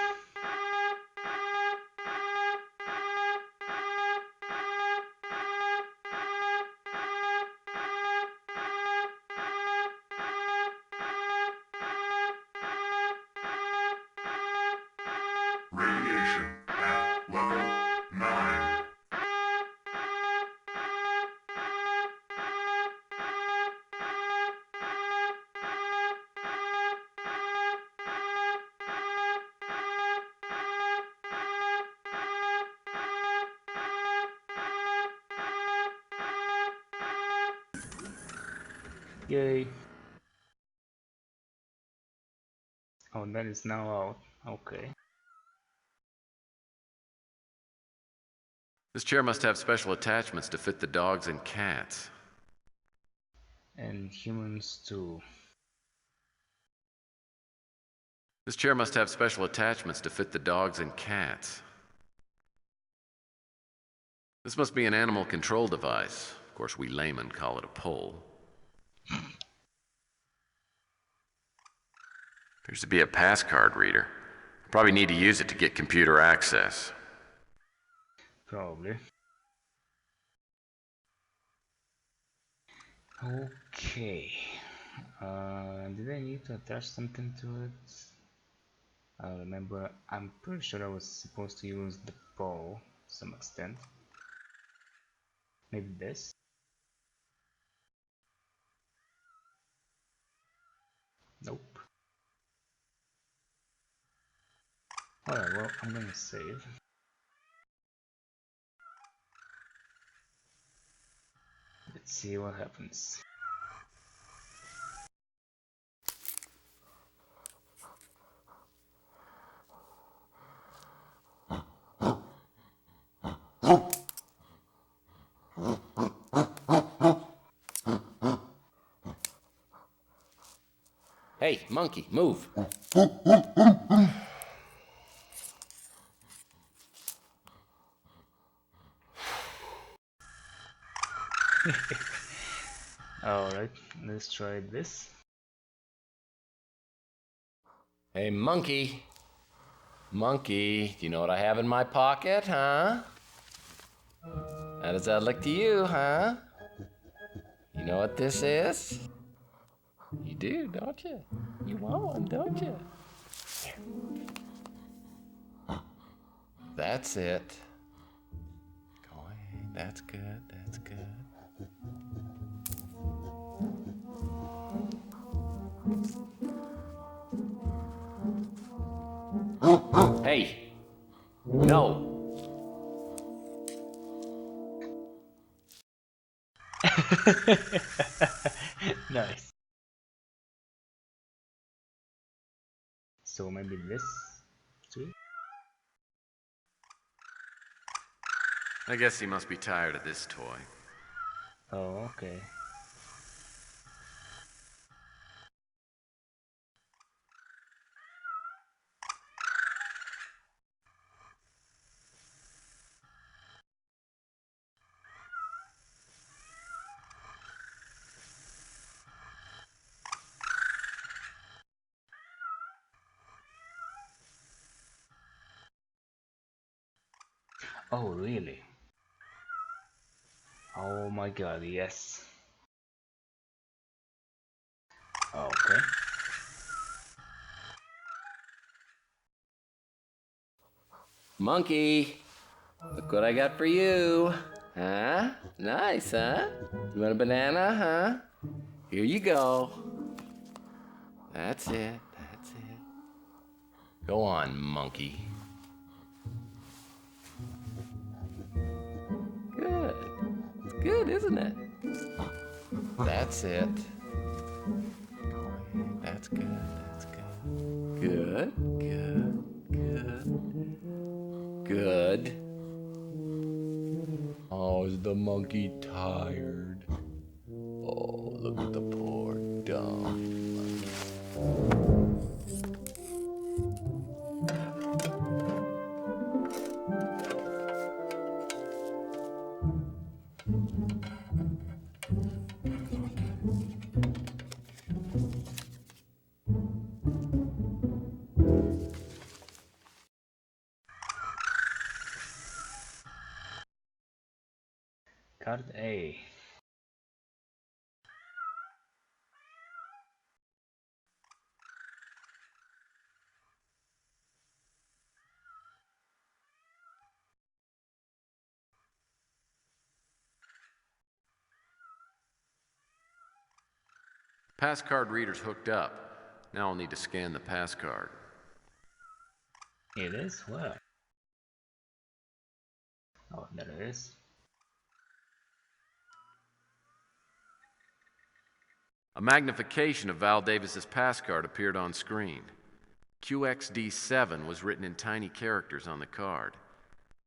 Radiation at level 9. Yay. Oh, that is now out. Okay. This chair must have special attachments to fit the dogs and cats. And humans too. This chair must have special attachments to fit the dogs and cats. This must be an animal control device. Of course, we laymen call it a pole. Appears to be a pass card reader. Probably need to use it to get computer access. Probably. Okay. Did I need to attach something to it? I remember, I'm pretty sure I was supposed to use the pole to some extent. Maybe this? Nope. Alright, well, I'm gonna save. Let's see what happens. Hey, monkey, move. Alright, let's try this. Hey, monkey. Monkey, do you know what I have in my pocket, huh? How does that look to you, huh? You know what this is? You do, don't you? You want one, don't you? Here. That's it. Go ahead. That's good. That's good. Hey! No! Nice. So maybe this too? I guess he must be tired of this toy. Oh, okay. Oh, really? Oh my god, yes. Okay. Monkey! Look what I got for you. Huh? Nice, huh? You want a banana, huh? Here you go. That's it. That's it. Go on, monkey. Good. It's good, isn't it? That's it. Go ahead. That's good. That's good. Good, good, good. Good. Oh, is the monkey tired? Oh, look at the poor dumb monkey. Card A. Pass card reader's hooked up. Now I'll need to scan the pass card. It is? Where? Oh, there it is. A magnification of Val Davis's pass card appeared on screen. QXD7 was written in tiny characters on the card.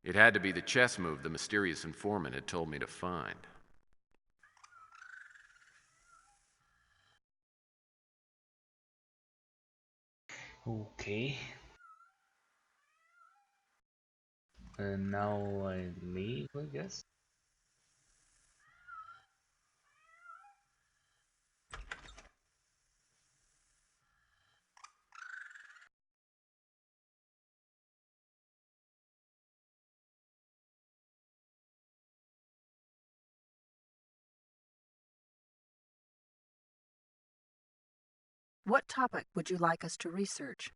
It had to be the chess move the mysterious informant had told me to find. Okay. And now I leave, I guess. What topic would you like us to research?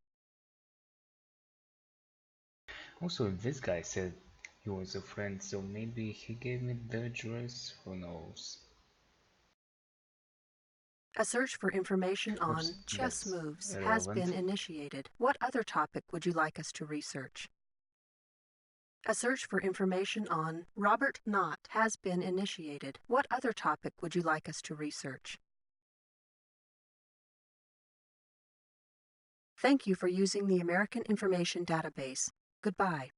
Also, this guy said he was a friend, so maybe he gave me the address, who knows. A search for information on Oops, chess that's moves has irrelevant. been initiated. What other topic would you like us to research? A search for information on Robert Knott has been initiated. What other topic would you like us to research? Thank you for using the American Information Database. Goodbye.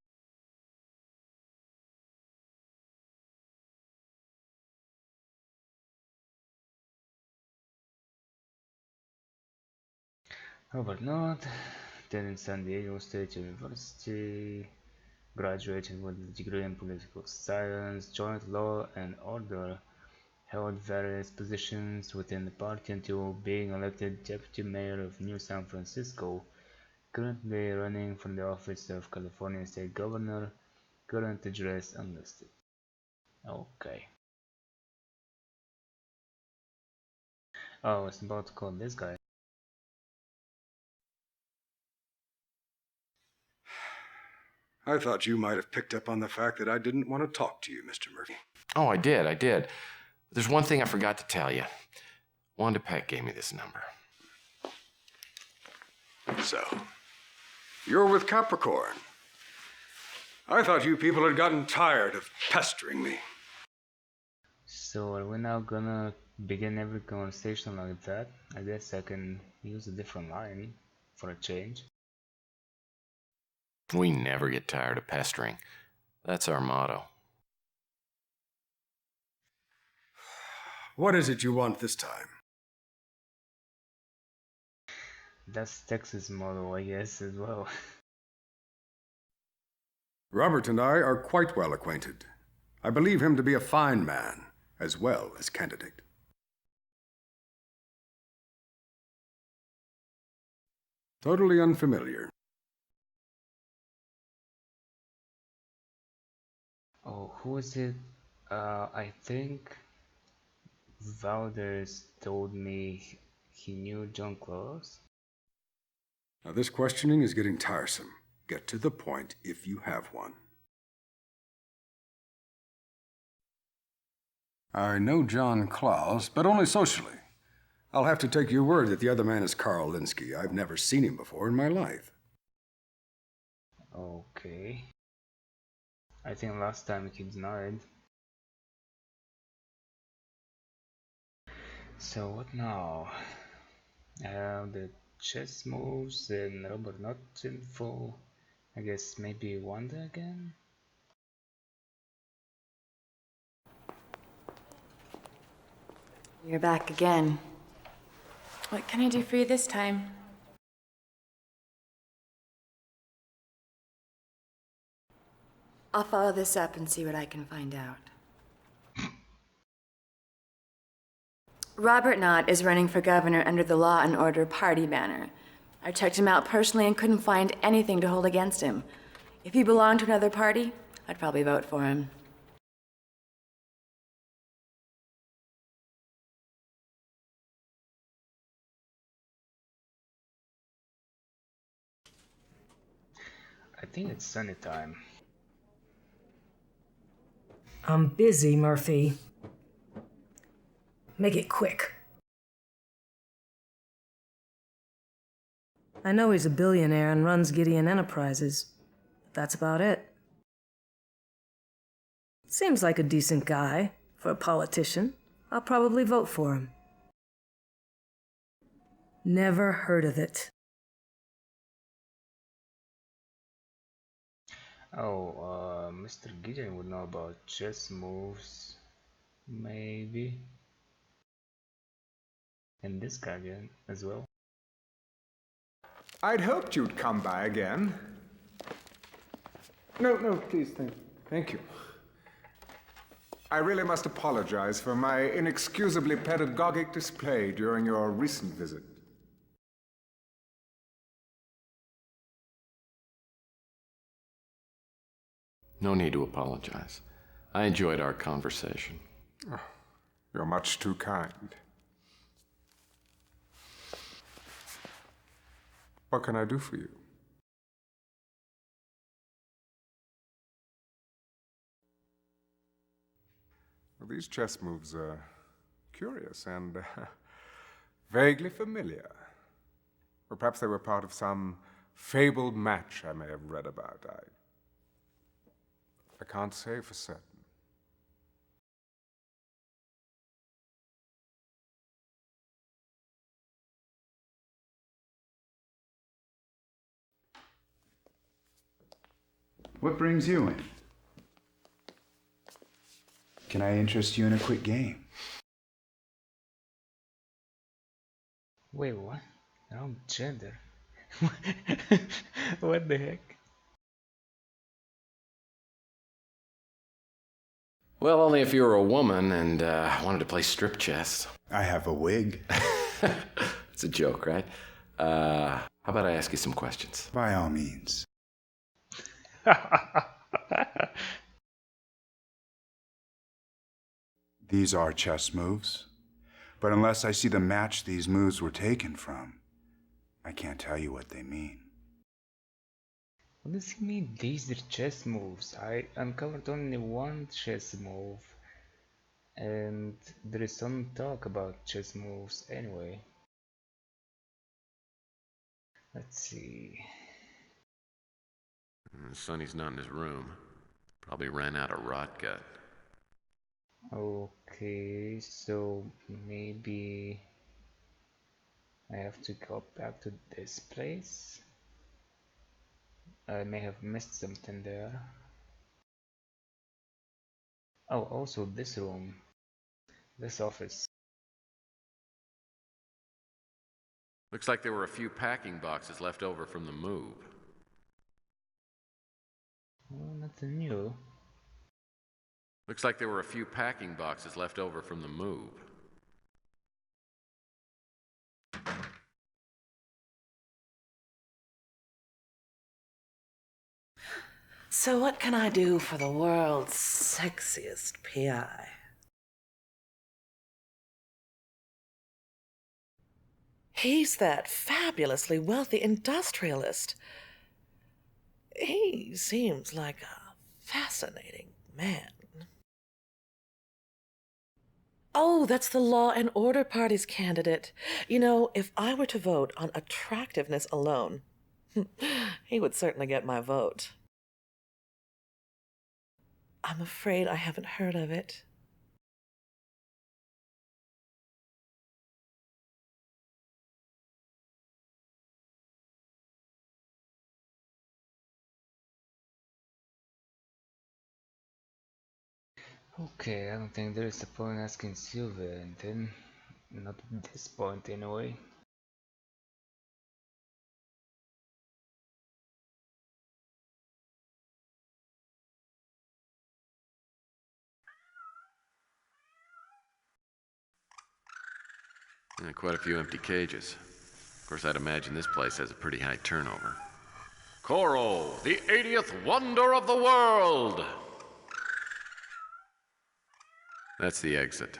Robert Knott, attended San Diego State University, graduated with a degree in political science, joined Law and Order, held various positions within the party until being elected deputy mayor of New San Francisco, currently running for the office of California State Governor, current address unlisted. Okay. Oh, I was about to call this guy. I thought you might have picked up on the fact that I didn't want to talk to you, Mr. Murphy. Oh, I did. There's one thing I forgot to tell you. Wanda Peck gave me this number. So, you're with Capricorn. I thought you people had gotten tired of pestering me. So are we now gonna begin every conversation like that? I guess I can use a different line for a change. We never get tired of pestering. That's our motto. What is it you want this time? That's Texas motto, I guess, as well. Robert and I are quite well acquainted. I believe him to be a fine man, as well as candidate. Totally unfamiliar. Oh, who is it? I think Valdez told me he knew John Claus. Now, this questioning is getting tiresome. Get to the point if you have one. I know John Claus, but only socially. I'll have to take your word that the other man is Carl Linsky. I've never seen him before in my life. Okay. I think last time he denied. So what now? I have the chess moves and Robert Knott info I guess maybe Wanda again? You're back again. What can I do for you this time? I'll follow this up and see what I can find out. Robert Knott is running for governor under the Law and Order party banner. I checked him out personally and couldn't find anything to hold against him. If he belonged to another party, I'd probably vote for him. I think it's sunny time. I'm busy, Murphy. Make it quick. I know he's a billionaire and runs Gideon Enterprises, but that's about it. Seems like a decent guy for a politician. I'll probably vote for him. Never heard of it. Oh, Mr. Gideon would know about chess moves, maybe. And this guardian as well. I'd hoped you'd come by again. No, please, thank you. I really must apologize for my inexcusably pedagogic display during your recent visit. No need to apologize. I enjoyed our conversation. Oh, you're much too kind. What can I do for you? Well, these chess moves are curious and vaguely familiar. Or perhaps they were part of some fabled match I may have read about. I can't say for certain. What brings you in? Can I interest you in a quick game? Wait, what? Wrong gender. What the heck? Well, only if you were a woman and wanted to play strip chess. I have a wig. It's a joke, right? How about I ask you some questions? By all means. These are chess moves, but unless I see the match these moves were taken from, I can't tell you what they mean. What does he mean? These are chess moves. I uncovered only one chess move, and there is some talk about chess moves anyway. Let's see. Sonny's not in his room. Probably ran out of rot gut. Okay, so maybe I have to go back to this place. I may have missed something there. Oh, also this room, this office. Looks like there were a few packing boxes left over from the move. Oh, nothing new. Looks like there were a few packing boxes left over from the move. So what can I do for the world's sexiest PI? He's that fabulously wealthy industrialist. He seems like a fascinating man. Oh, that's the Law and Order Party's candidate. You know, if I were to vote on attractiveness alone, he would certainly get my vote. I'm afraid I haven't heard of it. Okay, I don't think there is a point asking Sylvia anything. Not at this point, anyway. Yeah, quite a few empty cages. Of course, I'd imagine this place has a pretty high turnover. Coral, the 80th wonder of the world! That's the exit.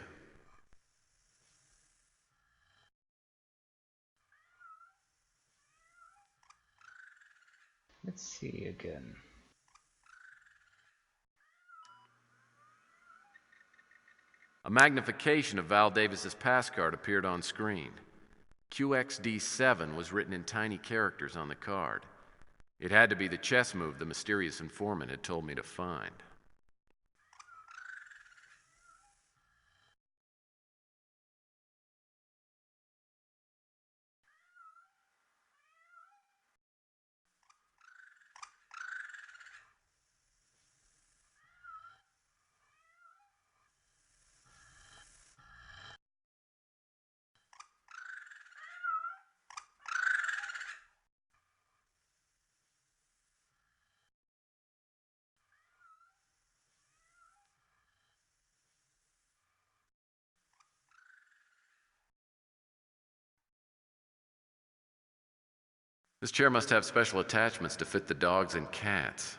Let's see again. A magnification of Val Davis's pass card appeared on screen. QXD7 was written in tiny characters on the card. It had to be the chess move the mysterious informant had told me to find. This chair must have special attachments to fit the dogs and cats.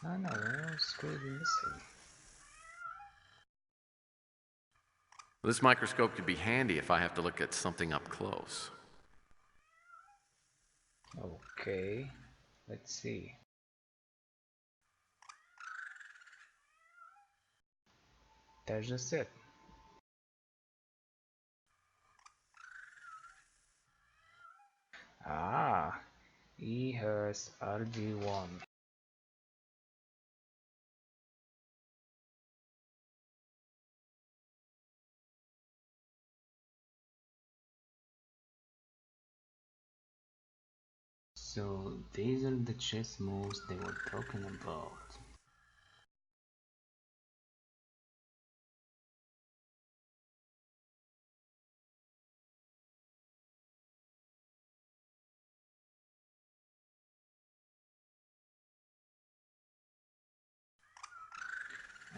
I know, what else could be missing? This microscope could be handy if I have to look at something up close. Okay, let's see. That's just it. Ah, he has RG1. So these are the chess moves they were talking about.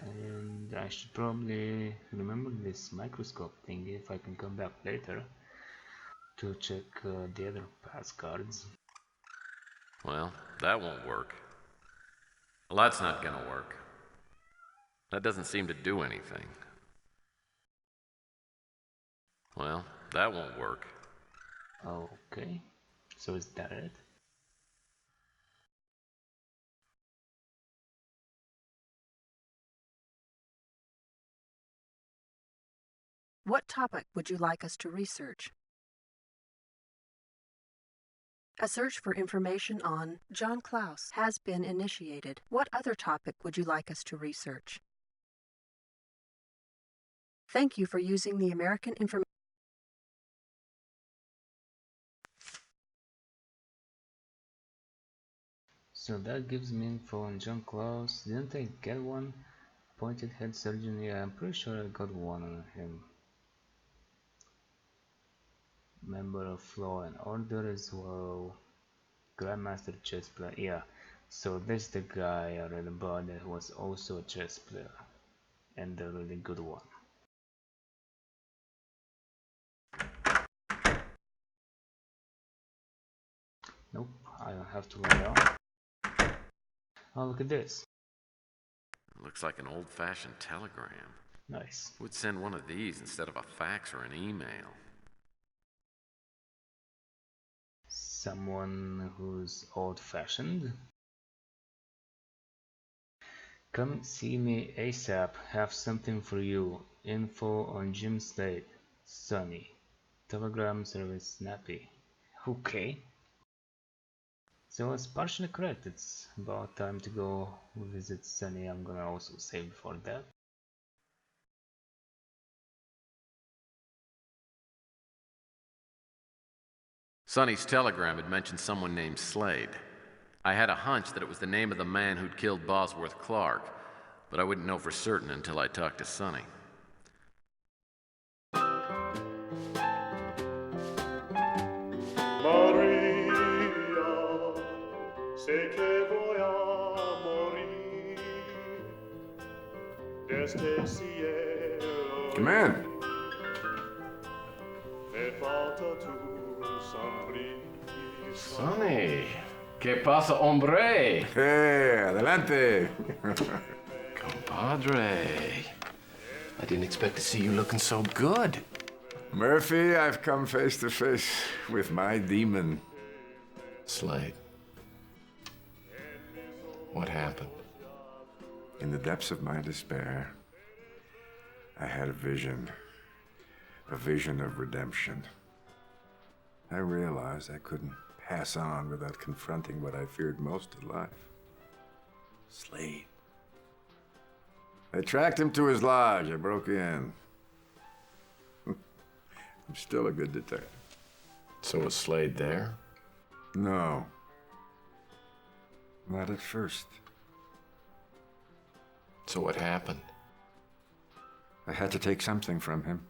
And I should probably remember this microscope thing if I can come back later to check the other pass cards. Well, that won't work. Well, that's not gonna work. That doesn't seem to do anything. Well, that won't work. Okay, so is that it? What topic would you like us to research? A search for information on John Klaus has been initiated. What other topic would you like us to research? Thank you for using the American Information. So that gives me info on John Klaus. Didn't I get one? Pointed head surgeon, yeah, I'm pretty sure I got one on him. Member of Law and Order as well. Grandmaster chess player, yeah. So this the guy I read about that was also a chess player. And a really good one. Nope, I don't have to log out. Oh, look at this. It looks like an old-fashioned telegram. Nice. Who would send one of these instead of a fax or an email? Someone who's old-fashioned. Come see me ASAP, have something for you. Info on Jim Slade. Sunny. Telegram service snappy. Okay. So it's partially correct. It's about time to go visit Sunny. I'm gonna also save for that. Sonny's telegram had mentioned someone named Slade. I had a hunch that it was the name of the man who'd killed Bosworth Clark, but I wouldn't know for certain until I talked to Sonny. Maria, sé que voy a morir de este cielo. Come in. Me falta tu sonrisa. Sonny, ¿qué pasa, hombre? Adelante. Compadre. I didn't expect to see you looking so good. Murphy, I've come face to face with my demon. Slade. What happened? In the depths of my despair, I had a vision of redemption. I realized I couldn't pass on without confronting what I feared most in life. Slade. I tracked him to his lodge. I broke in. I'm still a good detective. So was Slade there? No. Not at first. So what happened? I had to take something from him.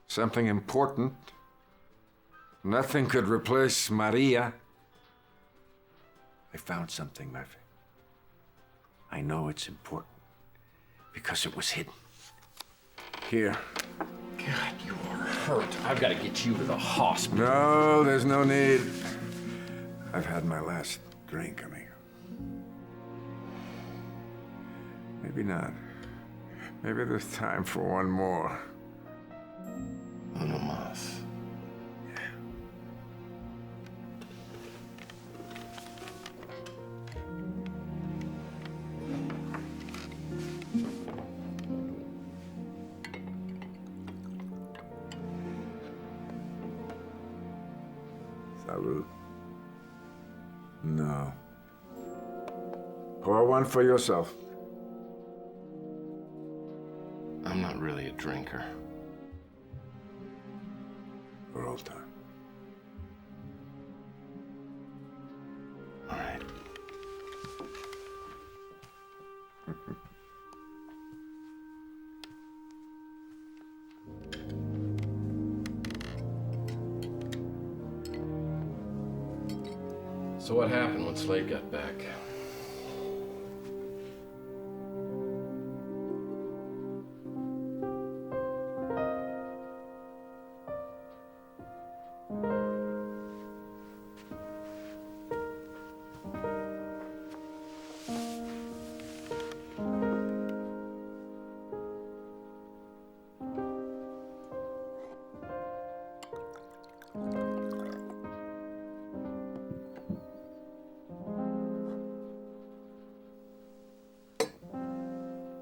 Something important. Nothing could replace Maria. I found something, Murphy. I know it's important because it was hidden. Here. God, you are hurt. I've got to get you to the hospital. No, there's no need. I've had my last drink, amigo. Maybe not. Maybe there's time for one more. Uno más. Salud. No. Pour one for yourself. I'm not really a drinker. For old time. All right. So what happened when Slade got back?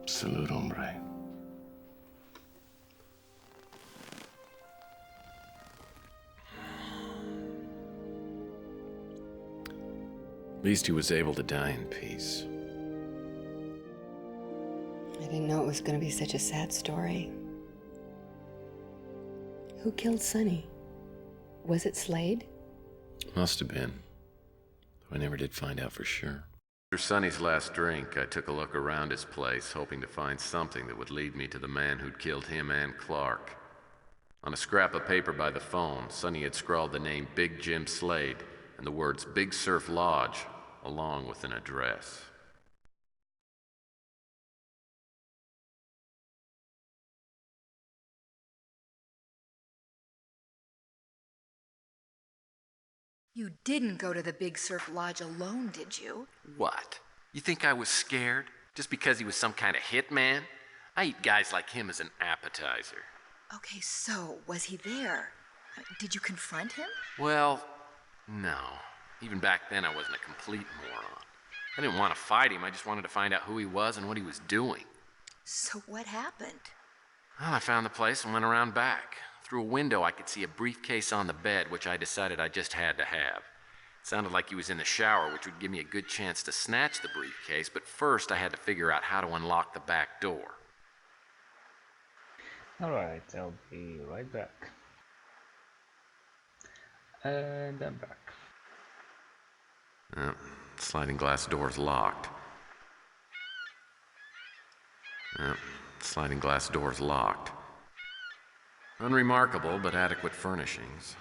Salud, hombre. At least he was able to die in peace. I didn't know it was going to be such a sad story. Who killed Sonny? Was it Slade? Must have been. Though I never did find out for sure. After Sonny's last drink, I took a look around his place, hoping to find something that would lead me to the man who'd killed him and Clark. On a scrap of paper by the phone, Sonny had scrawled the name Big Jim Slade and the words Big Surf Lodge, along with an address. You didn't go to the Big Surf Lodge alone, did you? What? You think I was scared? Just because he was some kind of hitman? I eat guys like him as an appetizer. Okay, so was he there? Did you confront him? Well, no. Even back then, I wasn't a complete moron. I didn't want to fight him. I just wanted to find out who he was and what he was doing. So what happened? Well, I found the place and went around back. Through a window, I could see a briefcase on the bed, which I decided I just had to have. It sounded like he was in the shower, which would give me a good chance to snatch the briefcase, but first I had to figure out how to unlock the back door. Alright, I'll be right back. And I'm back. Sliding glass door's locked. Sliding glass door's locked. Unremarkable, but adequate furnishings.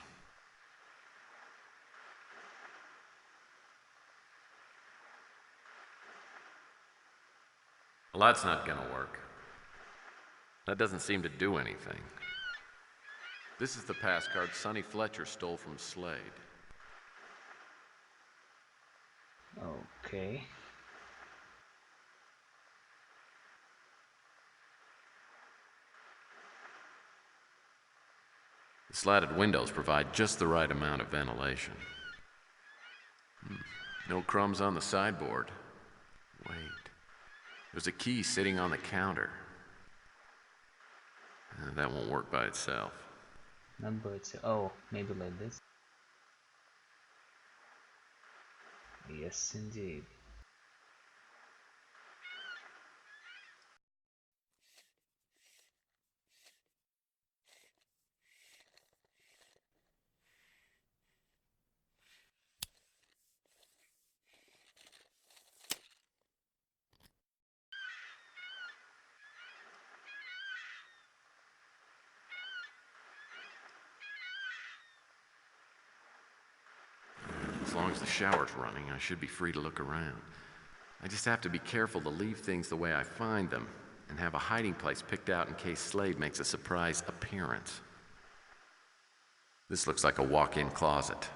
Well, that's not gonna work. That doesn't seem to do anything. This is the pass card Sonny Fletcher stole from Slade. Okay. The slatted windows provide just the right amount of ventilation. No crumbs on the sideboard. Wait. There's a key sitting on the counter. That won't work by itself. Not by itself. Oh, maybe like this. Yes, indeed. As long as the shower's running, I should be free to look around. I just have to be careful to leave things the way I find them, and have a hiding place picked out in case Slade makes a surprise appearance. This looks like a walk-in closet.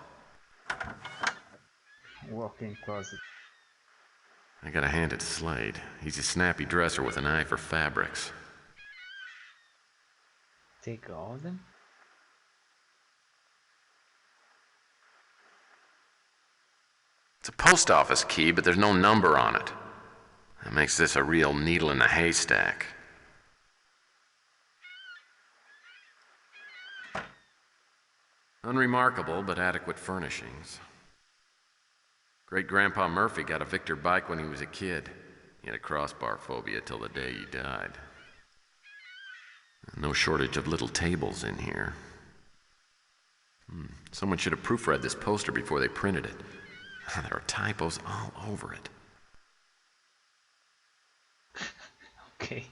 Walk-in closet. I gotta hand it to Slade. He's a snappy dresser with an eye for fabrics. Take all of them? It's a post office key, but there's no number on it. That makes this a real needle in the haystack. Unremarkable, but adequate furnishings. Great-Grandpa Murphy got a Victor bike when he was a kid. He had a crossbar phobia till the day he died. No shortage of little tables in here. Someone should have proofread this poster before they printed it. There are typos all over it. Okay.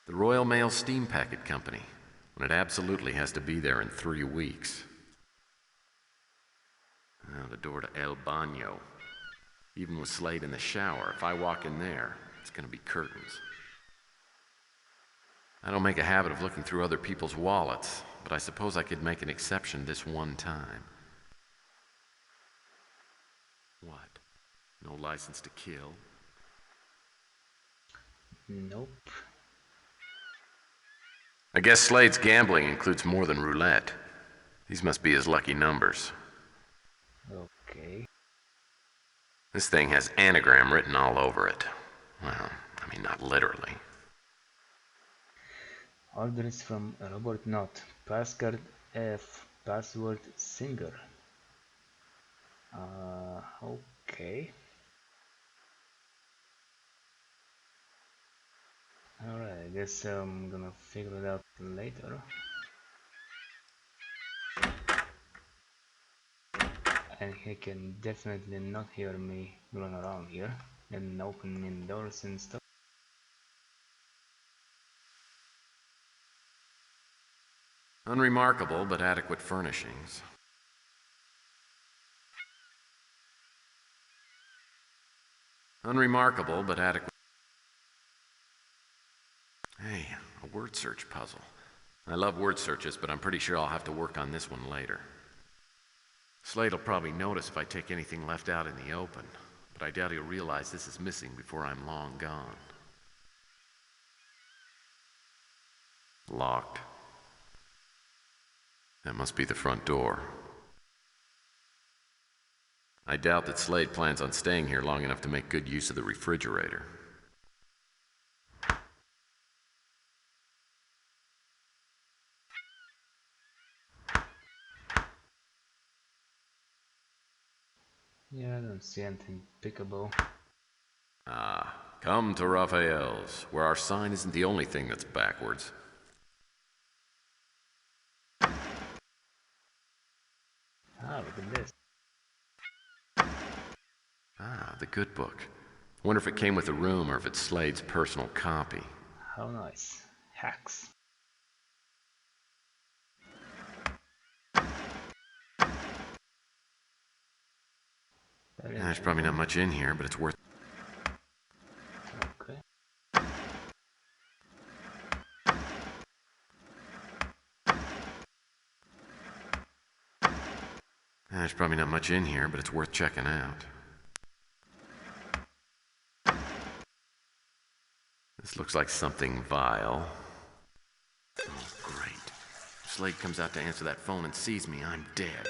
The Royal Mail Steam Packet Company, when it absolutely has to be there in 3 weeks. The door to El Baño. Even with Slade in the shower, if I walk in there, it's gonna be curtains. I don't make a habit of looking through other people's wallets, but I suppose I could make an exception this one time. What? No license to kill? Nope. I guess Slade's gambling includes more than roulette. These must be his lucky numbers. Okay. This thing has anagram written all over it. Well, I mean, not literally. Orders from Robert Knott. Passcard F. Password Singer. Okay. Alright, I guess I'm gonna figure it out later. And he can definitely not hear me run around here and opening doors and stuff. Unremarkable, but adequate furnishings. Unremarkable, but adequate. Hey, a word search puzzle. I love word searches, but I'm pretty sure I'll have to work on this one later. Slade'll probably notice if I take anything left out in the open, but I doubt he'll realize this is missing before I'm long gone. Locked. That must be the front door. I doubt that Slade plans on staying here long enough to make good use of the refrigerator. Yeah, I don't see anything pickable. Come to Raphael's, where our sign isn't the only thing that's backwards. Ah, look at this. Ah, the good book. Wonder if it came with the room or if it's Slade's personal copy. How nice. Hacks. There's probably not much in here, but it's worth... Okay. There's probably not much in here, but it's worth checking out. This looks like something vile. Oh, great. If Slade comes out to answer that phone and sees me, I'm dead.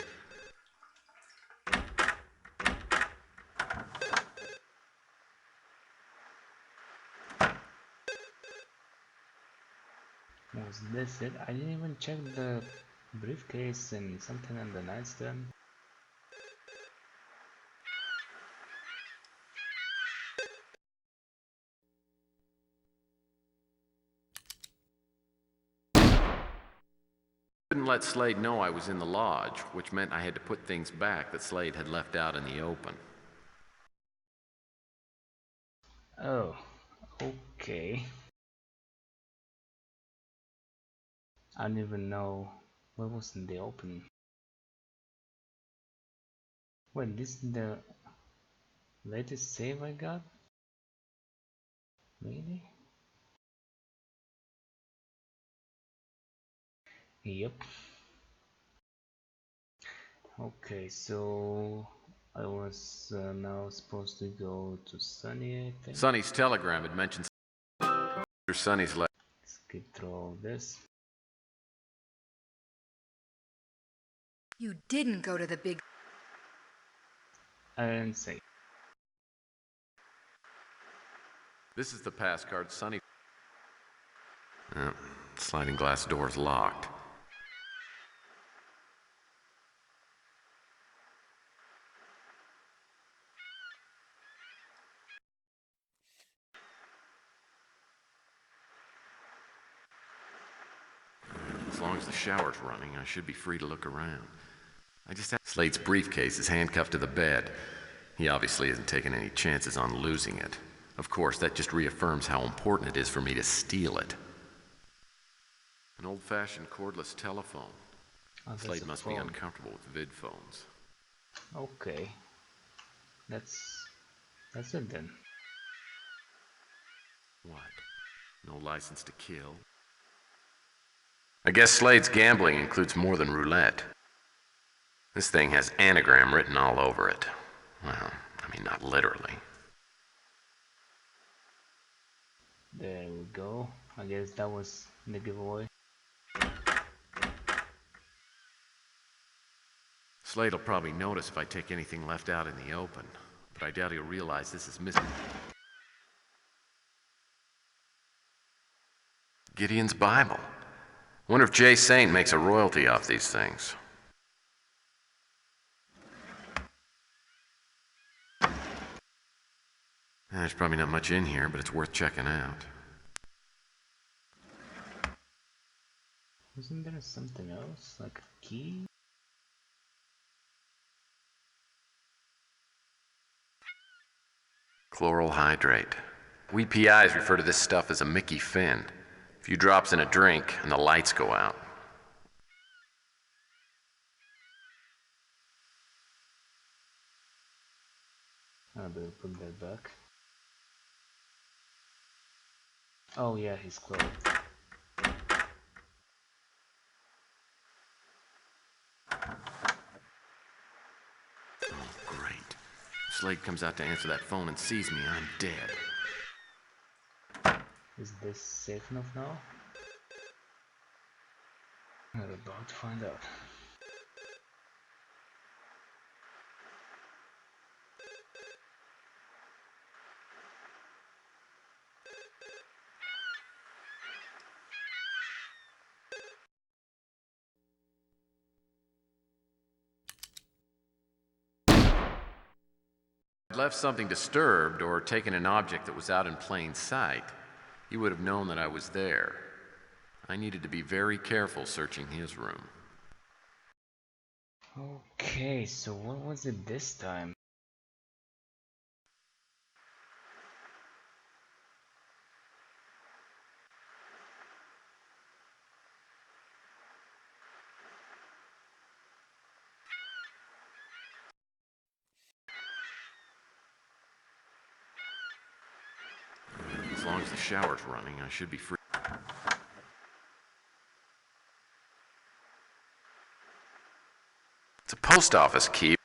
Was this it? I didn't even check the briefcase and something on the nightstand. Couldn't let Slade know I was in the lodge, which meant I had to put things back that Slade had left out in the open. Oh, okay. I don't even know what was in the open. Wait, this is the latest save I got? Maybe? Yep. Okay, so I was now supposed to go to Sunny, I think. Sonny's telegram had mentioned Sonny's left. Skip through all this. You didn't go to the big... I didn't say. This is the pass card Sonny... sliding glass door's locked. As long as the shower's running, I should be free to look around. I just have... Slade's briefcase is handcuffed to the bed. He obviously isn't taking any chances on losing it. Of course, that just reaffirms how important it is for me to steal it. An old-fashioned cordless telephone. Oh, Slade must be uncomfortable with vid phones. Okay. That's it then. What? No license to kill? I guess Slade's gambling includes more than roulette. This thing has anagram written all over it. Well, I mean, not literally. There we go. I guess that was the giveaway. Slade'll probably notice if I take anything left out in the open, but I doubt he'll realize this is missing. Gideon's Bible. Wonder if Jay Saint makes a royalty off these things. There's probably not much in here, but it's worth checking out. Wasn't there something else? Like a key? Chloral hydrate. We PIs refer to this stuff as a Mickey Finn. A few drops in a drink, and the lights go out. I better put that back. Oh yeah, he's closed. Oh, great. If Slade comes out to answer that phone and sees me, I'm dead. Is this safe enough now? We're about to find out. If I'd left something disturbed or taken an object that was out in plain sight, he would have known that I was there. I needed to be very careful searching his room. Okay, so what was it this time? As long as the shower's running, I should be free. It's a post office key.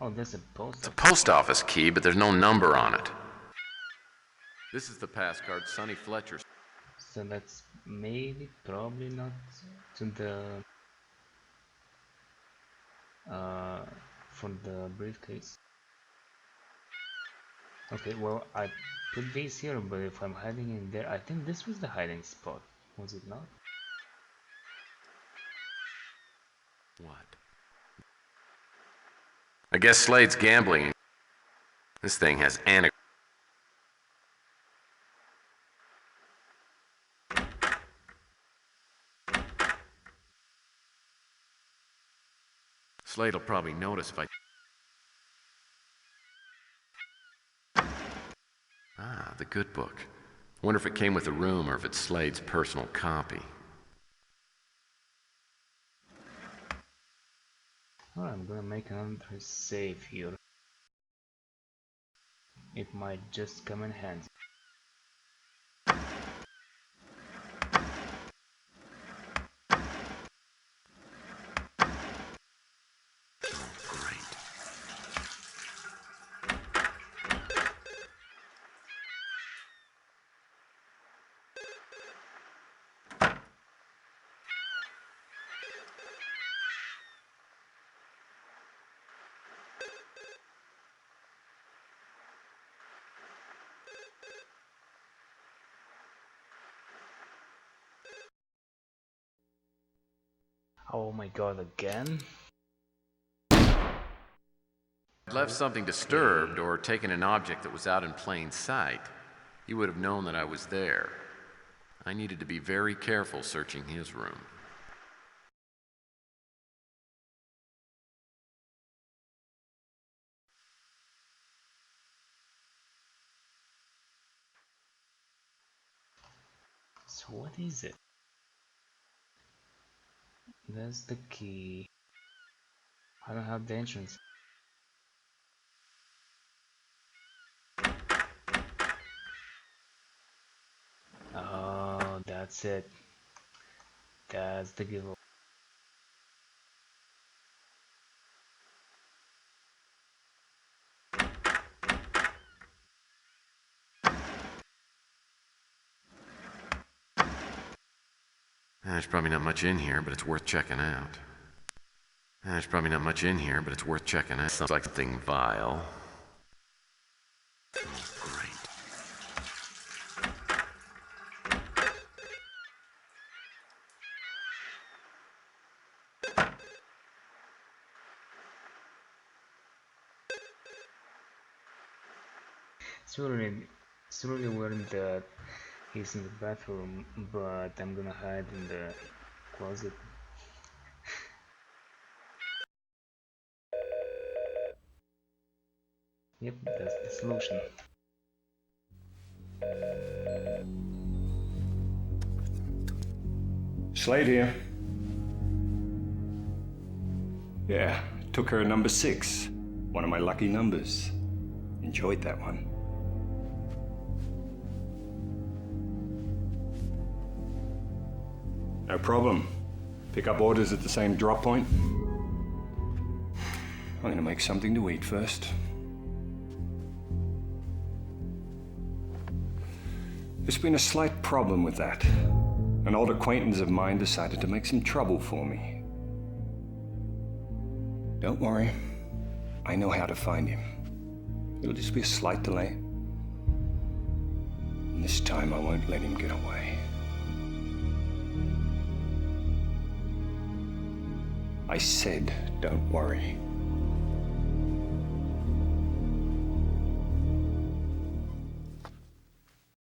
Oh, there's a post. It's a post office key, but there's no number on it. This is the pass card Sonny Fletcher. So that's maybe, probably not to the for the briefcase. Okay, well, I put these here, but if I'm hiding in there, I think this was the hiding spot, was it not? What? I guess Slade's gambling. This thing has Slade'll probably notice if I... Ah, the good book. Wonder if it came with the room or if it's Slade's personal copy. Alright, I'm gonna make another save here. It might just come in handy. Oh my god, again? Left something disturbed or taken an object that was out in plain sight, he would have known that I was there. I needed to be very careful searching his room. So what is it? There's the key. I don't have the entrance. Oh, that's it. That's the giveaway. There's probably not much in here, but it's worth checking out. There's probably not much in here, but it's worth checking out. Sounds like something vile. Oh, great. It's really weird that he's in the bathroom, but I'm gonna hide in the closet. Yep, that's the solution. Slade here. Yeah, took her number 6. One of my lucky numbers. Enjoyed that one. No problem. Pick up orders at the same drop point. I'm gonna make something to eat first. There's been a slight problem with that. An old acquaintance of mine decided to make some trouble for me. Don't worry. I know how to find him. It'll just be a slight delay. And this time I won't let him get away. I said, don't worry.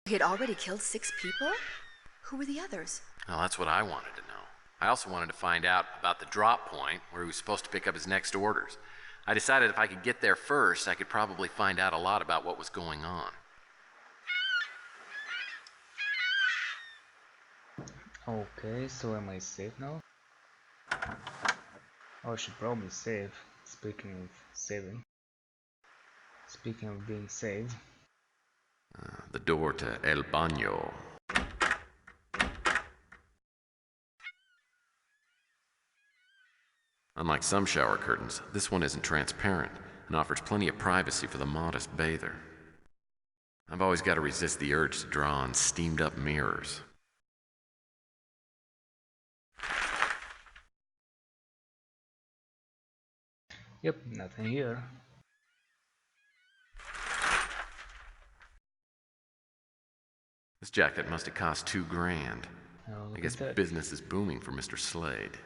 He had already killed 6 people? Who were the others? Well, that's what I wanted to know. I also wanted to find out about the drop point where he was supposed to pick up his next orders. I decided if I could get there first, I could probably find out a lot about what was going on. Okay, so am I safe now? Oh, I should probably save. Speaking of saving. Speaking of being saved. The door to El Baño. Unlike some shower curtains, this one isn't transparent and offers plenty of privacy for the modest bather. I've always got to resist the urge to draw on steamed up mirrors. Yep, nothing here. This jacket must have cost $2,000. Oh, I guess business is booming for Mr. Slade.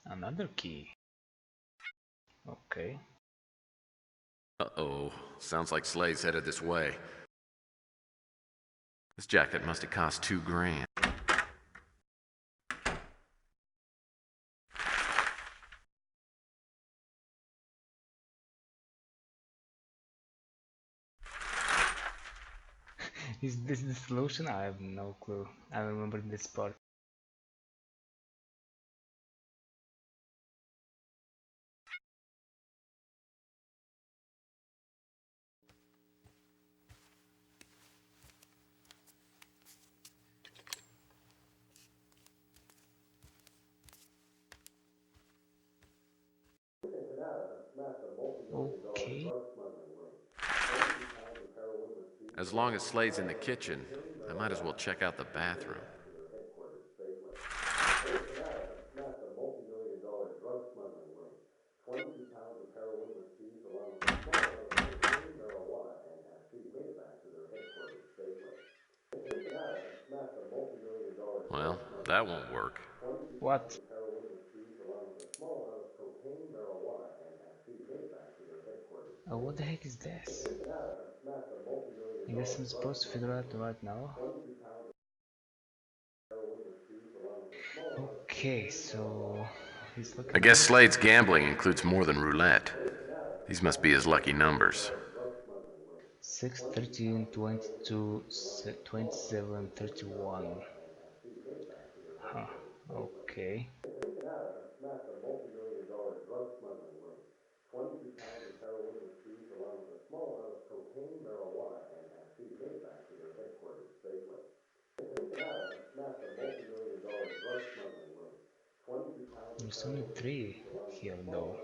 Another key. Okay. Uh-oh. Sounds like Slade's headed this way. This jacket must have cost $2,000. Is this the solution? I have no clue. I remember this part. Okay. As long as Slade's in the kitchen, I might as well check out the bathroom. Well, that won't work. What? Oh, what the heck is this? I guess I'm supposed to figure out right now. Okay, so he's looking I guess at Slade's gambling includes more than roulette. These must be his lucky numbers. 6, 13, 22, 27, 31. Huh, okay. There's only 3 here though.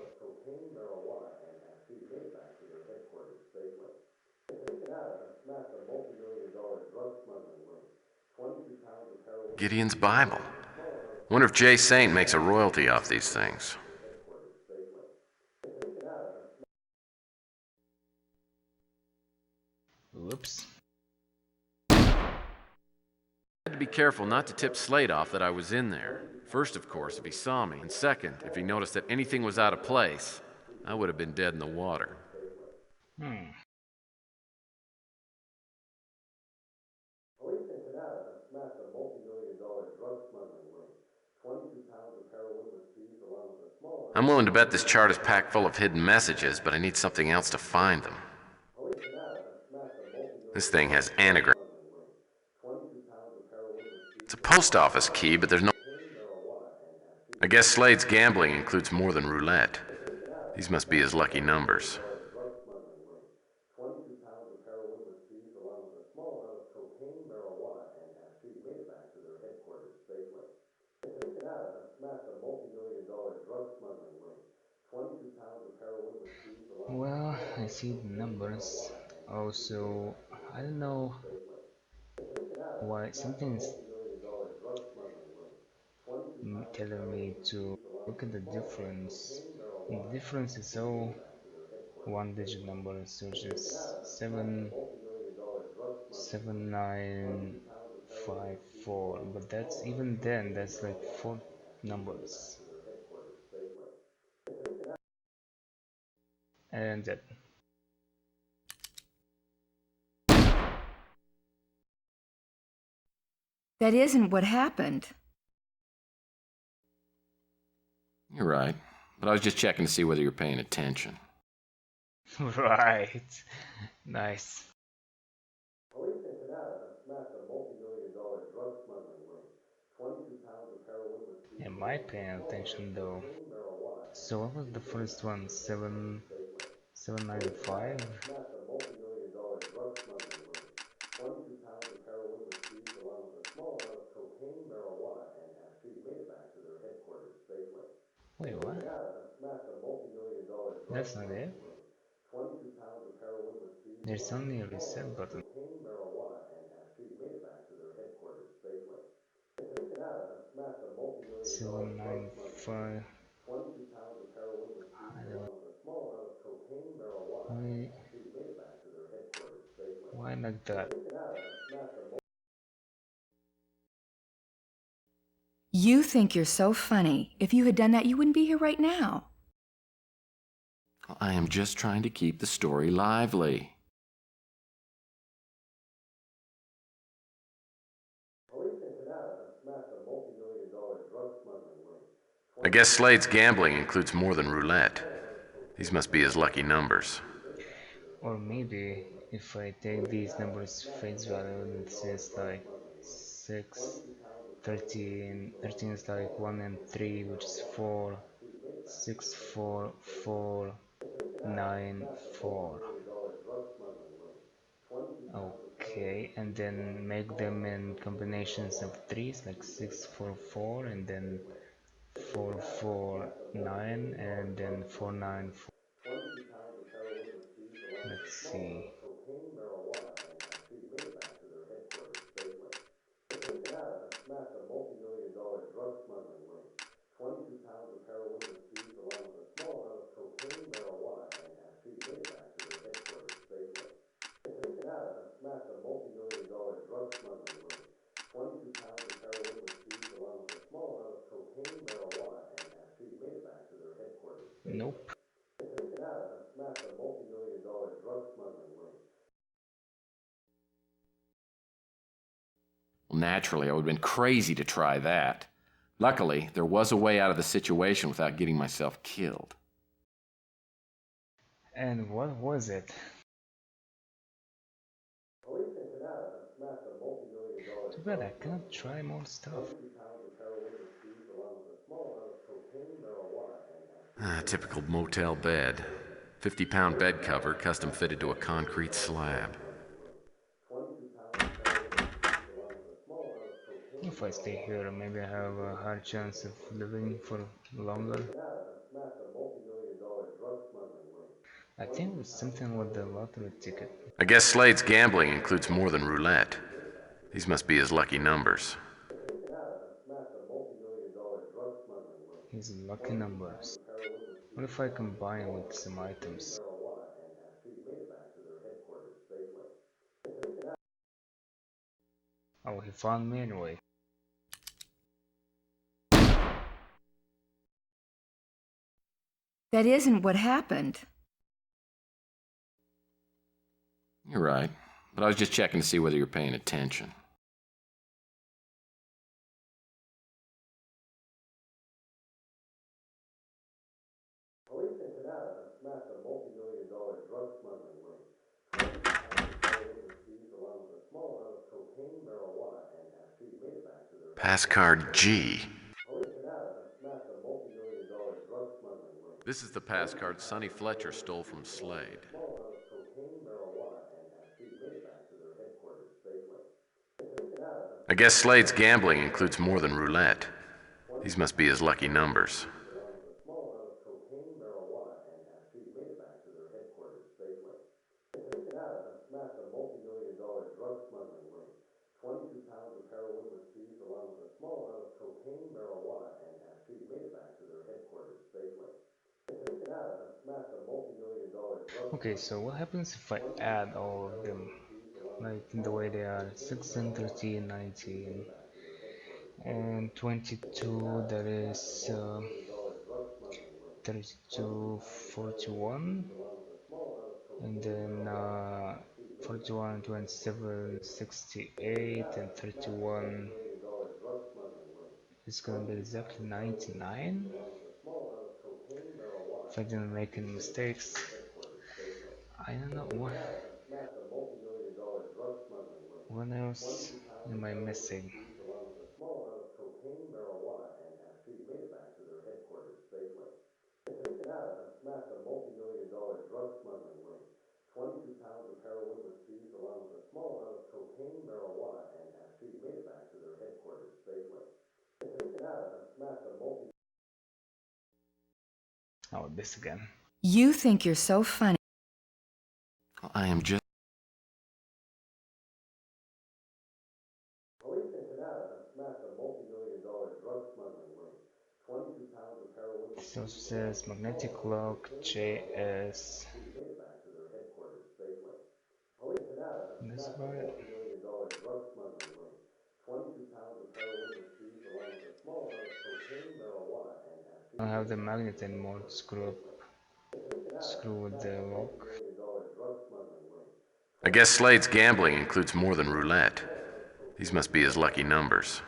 Gideon's Bible. Wonder if Jay Saint makes a royalty off these things. Whoops. I had to be careful not to tip Slade off that I was in there. First, of course, if he saw me, and second, if he noticed that anything was out of place, I would have been dead in the water. I'm willing to bet this chart is packed full of hidden messages, but I need something else to find them. This thing has anagrams. It's a post office key, but there's no... I guess Slade's gambling includes more than roulette. These must be his lucky numbers. Well, I see the numbers. Also, I don't know why something's telling me to look at the difference. And the difference is so one digit number, so just 77954, but that's even then that's like 4 numbers. And that That isn't what happened. You're right, but I was just checking to see whether you're paying attention. Right. Nice. Police in Canada have smashed a multi-million-dollar drug smuggling ring. 22 pounds of heroin was seized Am I along with a paying small amount of attention though? cocaine, marijuana, and So what was hashish the made it first back one? to their headquarters safely. Police in Canada 795? have smashed a multi-million-dollar drug smuggling ring. 22 pounds of heroin was seized along with a small amount of cocaine, marijuana, and hashish made it back to their headquarters safely. Wait, Police in what? Canada have smashed a multi-million-dollar drug That's not it? smuggling ring. 22 pounds of heroin was seized There's along with only a a small amount reset of button. cocaine, marijuana, and hashish made it back to their headquarters safely. Police in Canada have smashed a multi-million-dollar drug smuggling ring. 795. 22 pounds of heroin was I seized don't. along with a small amount of cocaine, marijuana, and Why? hashish made it back to their headquarters safely. Why like that? Police in Canada have smashed a You think you're so funny. If you had done that, you wouldn't be here right now. I am just trying to keep the story lively. Police in Canada have smashed a multi-million-dollar drug smuggling ring. I guess Slade's gambling includes more than roulette. These must be his lucky numbers. Or maybe if I take these numbers face value, it says like 6, 13, 13 is like 1 and 3, which is 4, 6, 4, 4, 9, 4. Okay, and then make them in combinations of 3s like 6, 4, 4, and then 4, 4, 9, and then 4, 9, 4. 22 pounds of heroin was seized along with a Let's small amount see. of cocaine, marijuana, and hashish made it back to their headquarters safely. Police in Canada have smashed a multi-million-dollar drug smuggling ring. 22 pounds of heroin was seized along with a small amount of cocaine, marijuana, and hashish made it back to their headquarters safely. Police in Canada have smashed a multi-million-dollar drug smuggling ring. 22 pounds of heroin was seized along with a small amount of cocaine, marijuana, and hashish made it back to their headquarters safely. Nope. Police in Canada have smashed a multi-million-dollar drug smuggling ring. Well, naturally, I would have been crazy to try that. Luckily, there was a way out of the situation without getting myself killed. And what was it? Police in Canada have smashed a multi-million-dollar Too bad drug I cannot try more stuff. 22 pounds of heroin was seized along with a small amount of cocaine, marijuana, and hashish. Typical motel bed. 50-pound bed cover, custom fitted to a concrete slab. 22 pounds of heroin was seized along with a small amount of cocaine, If I stay here, maybe I have a higher chance of living for longer. Police in Canada have smashed a multi-million-dollar drug smuggling ring. I think it was something with the lottery ticket. I guess Slade's gambling includes more than roulette. These must be his lucky numbers. Police in Canada have smashed a multi-million-dollar drug smuggling ring. His lucky numbers. What if I combine with some items? Marijuana and hashish made it back to their headquarters safely. Oh, he found me anyway. That isn't what happened. You're right, but I was just checking to see whether you're paying attention. Police in Canada have smashed a multi-million-dollar drug smuggling ring. 22 pounds of heroin was seized along with a small amount of cocaine, marijuana, and hashish made it back to their Passcard G. Police in Canada have smashed a multi-million-dollar drug smuggling ring. This is the passcard Sonny Fletcher stole from Slade. Small amount of cocaine, marijuana, and hashish made it back to their headquarters safely. Police in Canada have I guess Slade's gambling includes more than roulette. These must be his lucky numbers. along with a small amount of cocaine, marijuana, and hashish made it back to their headquarters safely. Police in Canada have smashed a multi-million-dollar drug smuggling ring. 22 pounds of heroin was seized along with a small amount of cocaine, marijuana, and hashish made it back to their headquarters safely. Police in Canada have smashed a multi-million-dollar drug Okay, so what happens if I add all of them? Like in the way they are 16, 13, 19, and 22, that is 32, 41, and then 41, 27, 68, and 31, It's gonna be exactly 99. If I didn't make any mistakes. I don't know what. What else am I missing? Oh, this again. You think you're so funny. I am just. So it says magnetic lock JS. That's about it. I don't have the magnet anymore to screw with the lock. I guess Slade's gambling includes more than roulette. These must be his lucky numbers.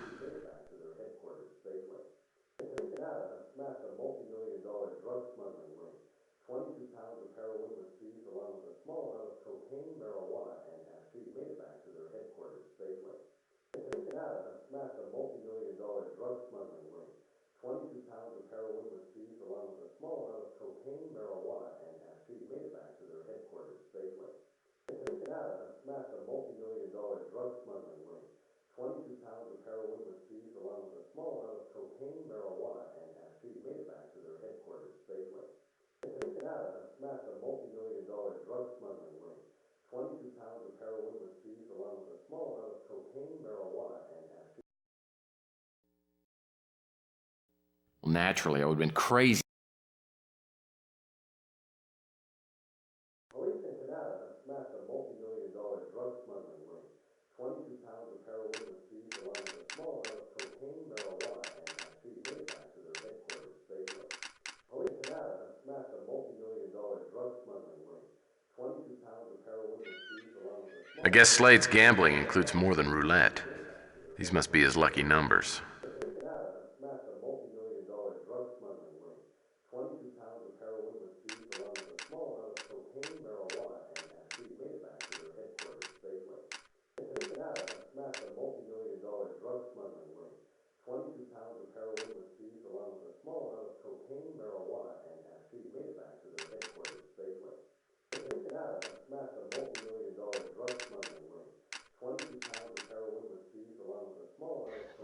Well, naturally, I would have been crazy. I guess Slade's gambling includes more than roulette. These must be his lucky numbers.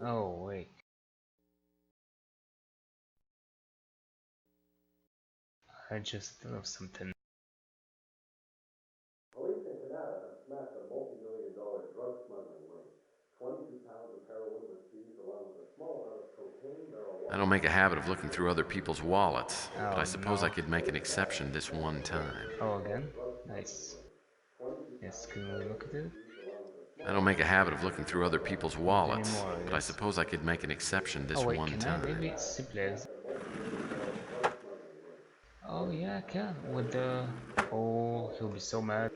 Oh, wait. I just thought of something. I don't make a habit of looking through other people's wallets, but I Oh, suppose I no. could make an exception this one time. Oh, again? Nice. Yes, can we look at it? I don't make a habit of looking through other people's Not wallets, anymore, but I yes. suppose I could make an exception Oh, this wait, one can I time. maybe simply exit? Oh, yeah, I can. With the. Oh, he'll be so mad.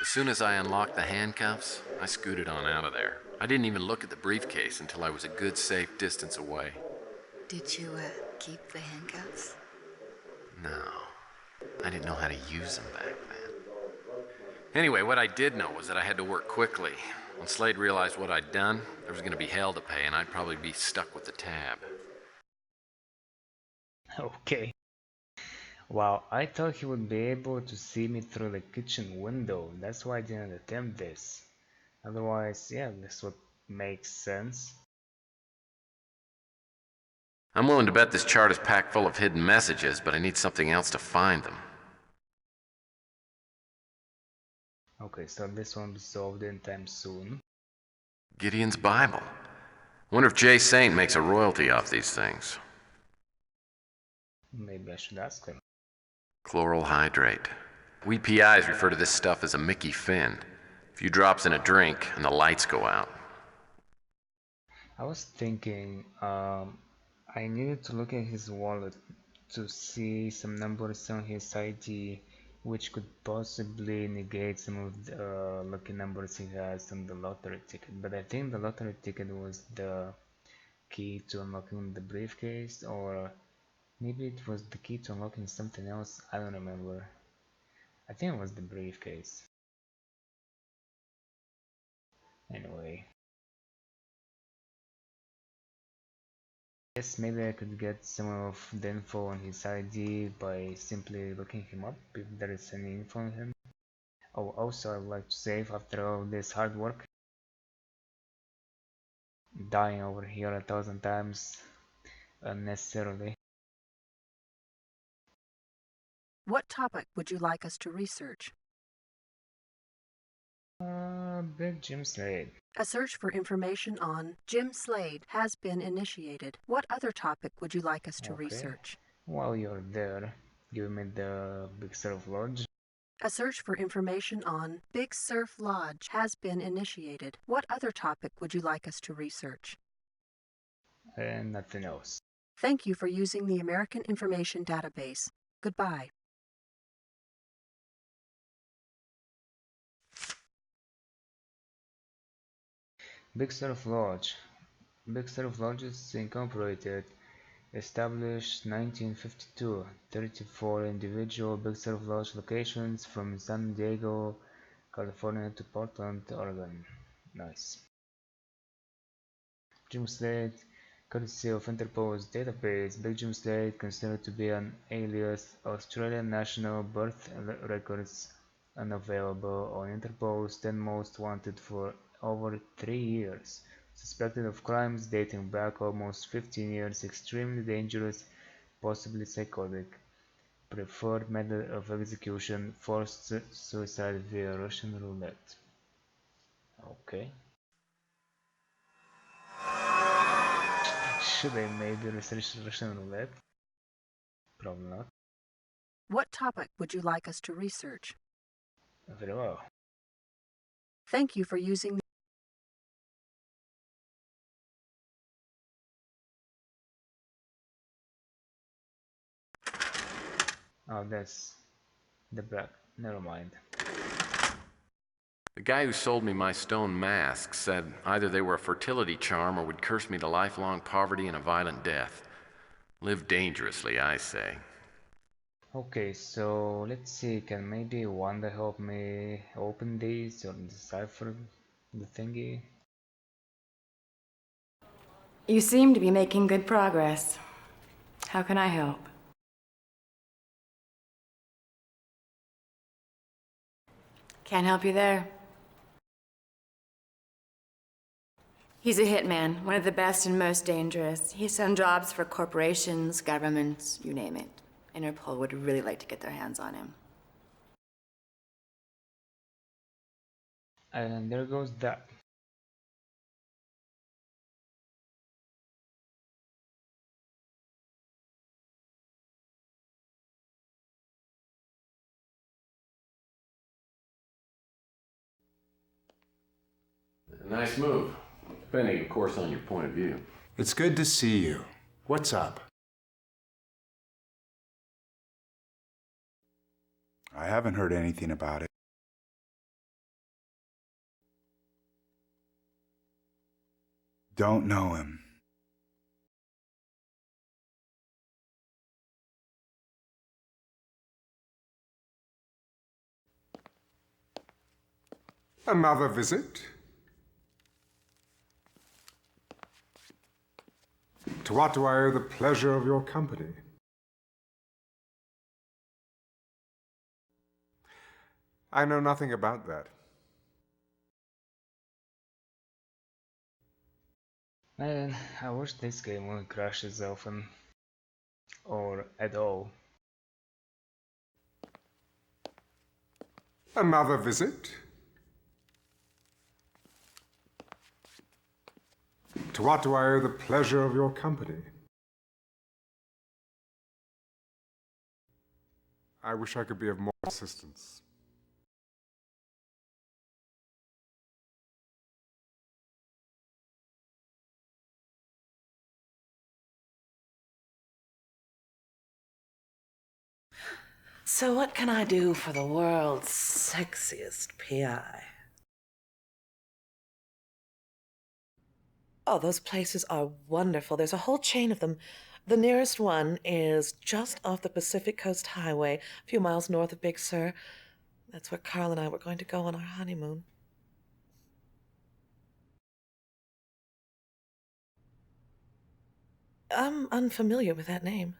As soon as I unlocked the handcuffs, I scooted on out of there. I didn't even look at the briefcase until I was a good safe distance away. Did you, keep the handcuffs? No, I didn't know how to use them back then. Anyway, what I did know was that I had to work quickly. When Slade realized what I'd done, there was going to be hell to pay, and I'd probably be stuck with the tab. Okay. Wow, I thought he would be able to see me through the kitchen window. That's why I didn't attempt this. Otherwise, yeah, this would make sense. I'm willing to bet this chart is packed full of hidden messages, but I need something else to find them. Okay, so this won't be solved anytime soon. Gideon's Bible. Wonder if Jay Saint makes a royalty off these things. Maybe I should ask him. Chloral hydrate. We PIs refer to this stuff as a Mickey Finn. A few drops in a drink and the lights go out. I was thinking, I needed to look at his wallet to see some numbers on his ID which could possibly negate some of the lucky numbers he has on the lottery ticket. But I think the lottery ticket was the key to unlocking the briefcase, or maybe it was the key to unlocking something else. I don't remember. I think it was the briefcase. Anyway, yes, maybe I could get some of the info on his ID by simply looking him up if there is any info on him. Oh, also I would like to save after all this hard work, dying over here 1,000 times unnecessarily. What topic would you like us to research? Big Jim Slade. A search for information on Jim Slade has been initiated. What other topic would you like us to Okay. research? While you're there, give me the Big Surf Lodge. A search for information on Big Surf Lodge has been initiated. What other topic would you like us to research? And nothing else. Thank you for using the American Information Database. Goodbye. Big Surf Lodge. Big Surf Lodges Incorporated, established 1952, 34 individual Big Surf Lodge locations from San Diego, California to Portland, Oregon. Nice. Jim Slade, courtesy of Interpol's database, Big Jim Slade, considered to be an alias, Australian national, birth records unavailable on Interpol's 10 most wanted for over 3 years. Suspected of crimes dating back almost 15 years, extremely dangerous, possibly psychotic. Preferred method of execution, forced suicide via Russian roulette. Okay. Should I maybe research Russian roulette? Probably not. What topic would you like us to research? Very well. Thank you for using Oh, that's the black. Never mind. The guy who sold me my stone mask said either they were a fertility charm or would curse me to lifelong poverty and a violent death. Live dangerously, I say. Okay, so let's see, can maybe Wanda help me open these or decipher the thingy? You seem to be making good progress. How can I help? Can't help you there. He's a hitman, one of the best and most dangerous. He's done jobs for corporations, governments, you name it. Interpol would really like to get their hands on him. And there goes that. Nice move. Depending, of course, on your point of view. It's good to see you. What's up? I haven't heard anything about it. Don't know him. Another visit? To what do I owe the pleasure of your company? I know nothing about that. Man, I wish this game wouldn't crash as often. Or at all. Another visit? To what do I owe the pleasure of your company? I wish I could be of more assistance. So what can I do for the world's sexiest PI? Oh, those places are wonderful. There's a whole chain of them. The nearest one is just off the Pacific Coast Highway, a few miles north of Big Sur. That's where Carl and I were going to go on our honeymoon. I'm unfamiliar with that name.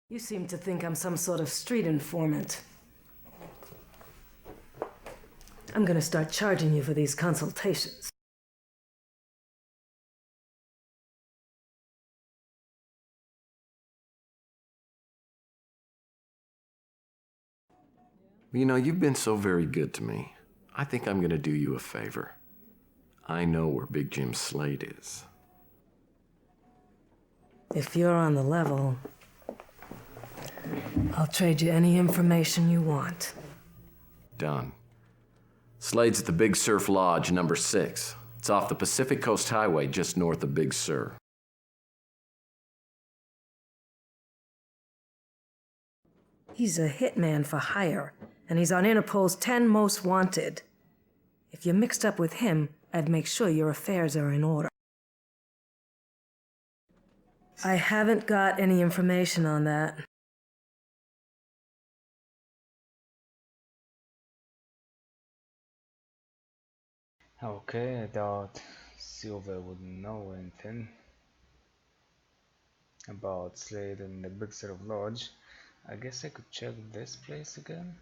You seem to think I'm some sort of street informant. I'm gonna start charging you for these consultations. You know, you've been so very good to me. I think I'm gonna do you a favor. I know where Big Jim Slade is. If you're on the level, I'll trade you any information you want. Done. Slade's at the Big Surf Lodge, number 6. It's off the Pacific Coast Highway just north of Big Sur. He's a hitman for hire, and he's on Interpol's 10 Most Wanted. If you're mixed up with him, I'd make sure your affairs are in order. I haven't got any information on that. Okay, I thought Silver would know anything about Slade and the Big Sur Lodge. I guess I could check this place again.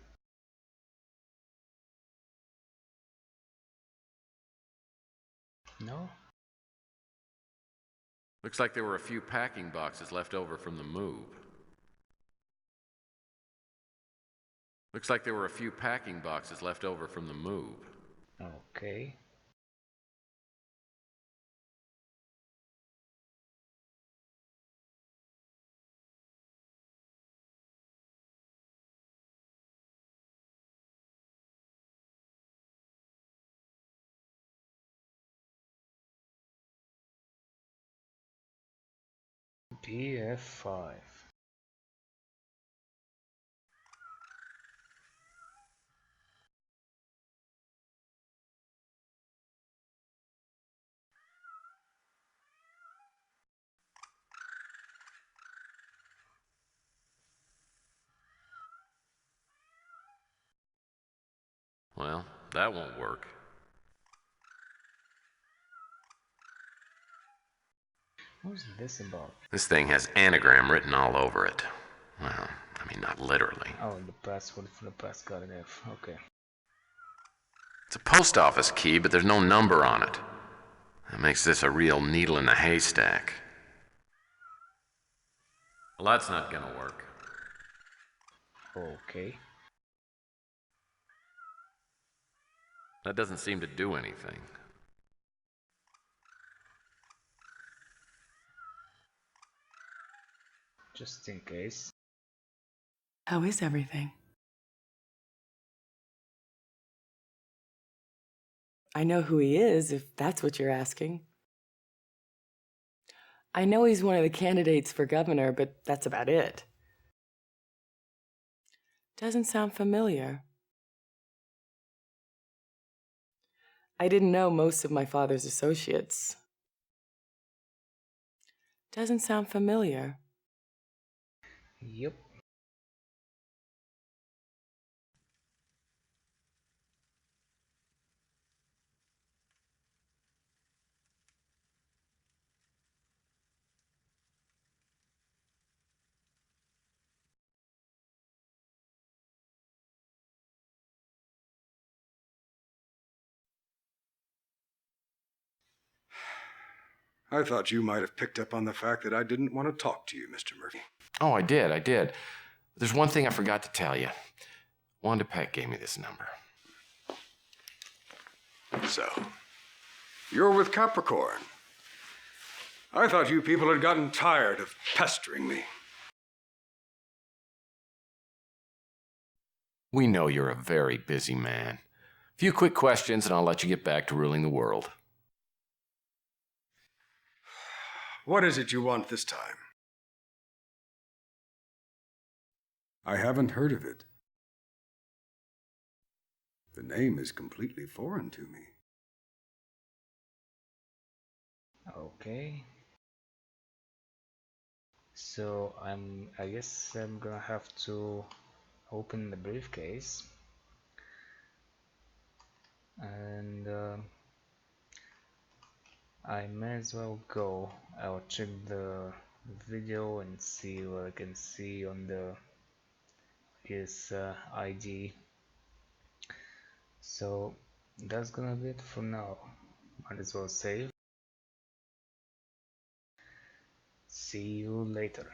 No? Looks like there were a few packing boxes left over from the move. Looks like there were a few packing boxes left over from the move. Okay. PF5. Well, that won't work. What's this about? This thing has anagram written all over it. Well, I mean, not literally. Oh, the password for the passcard F. Okay. It's a post office key, but there's no number on it. That makes this a real needle in the haystack. Well, that's not gonna work. Okay. That doesn't seem to do anything. Just in case. How is everything? I know who he is, if that's what you're asking. I know he's one of the candidates for governor, but that's about it. Doesn't sound familiar. I didn't know most of my father's associates. Doesn't sound familiar. Yep. I thought you might have picked up on the fact that I didn't want to talk to you, Mr. Murphy. Oh, I did. There's one thing I forgot to tell you. Wanda Peck gave me this number. So, you're with Capricorn. I thought you people had gotten tired of pestering me. We know you're a very busy man. A few quick questions and I'll let you get back to ruling the world. What is it you want this time? I haven't heard of it. The name is completely foreign to me. Okay. So I guess I'm gonna have to open the briefcase and I may as well go. I'll check the video and see what I can see on his ID. So that's gonna be it for now. Might as well save. See you later.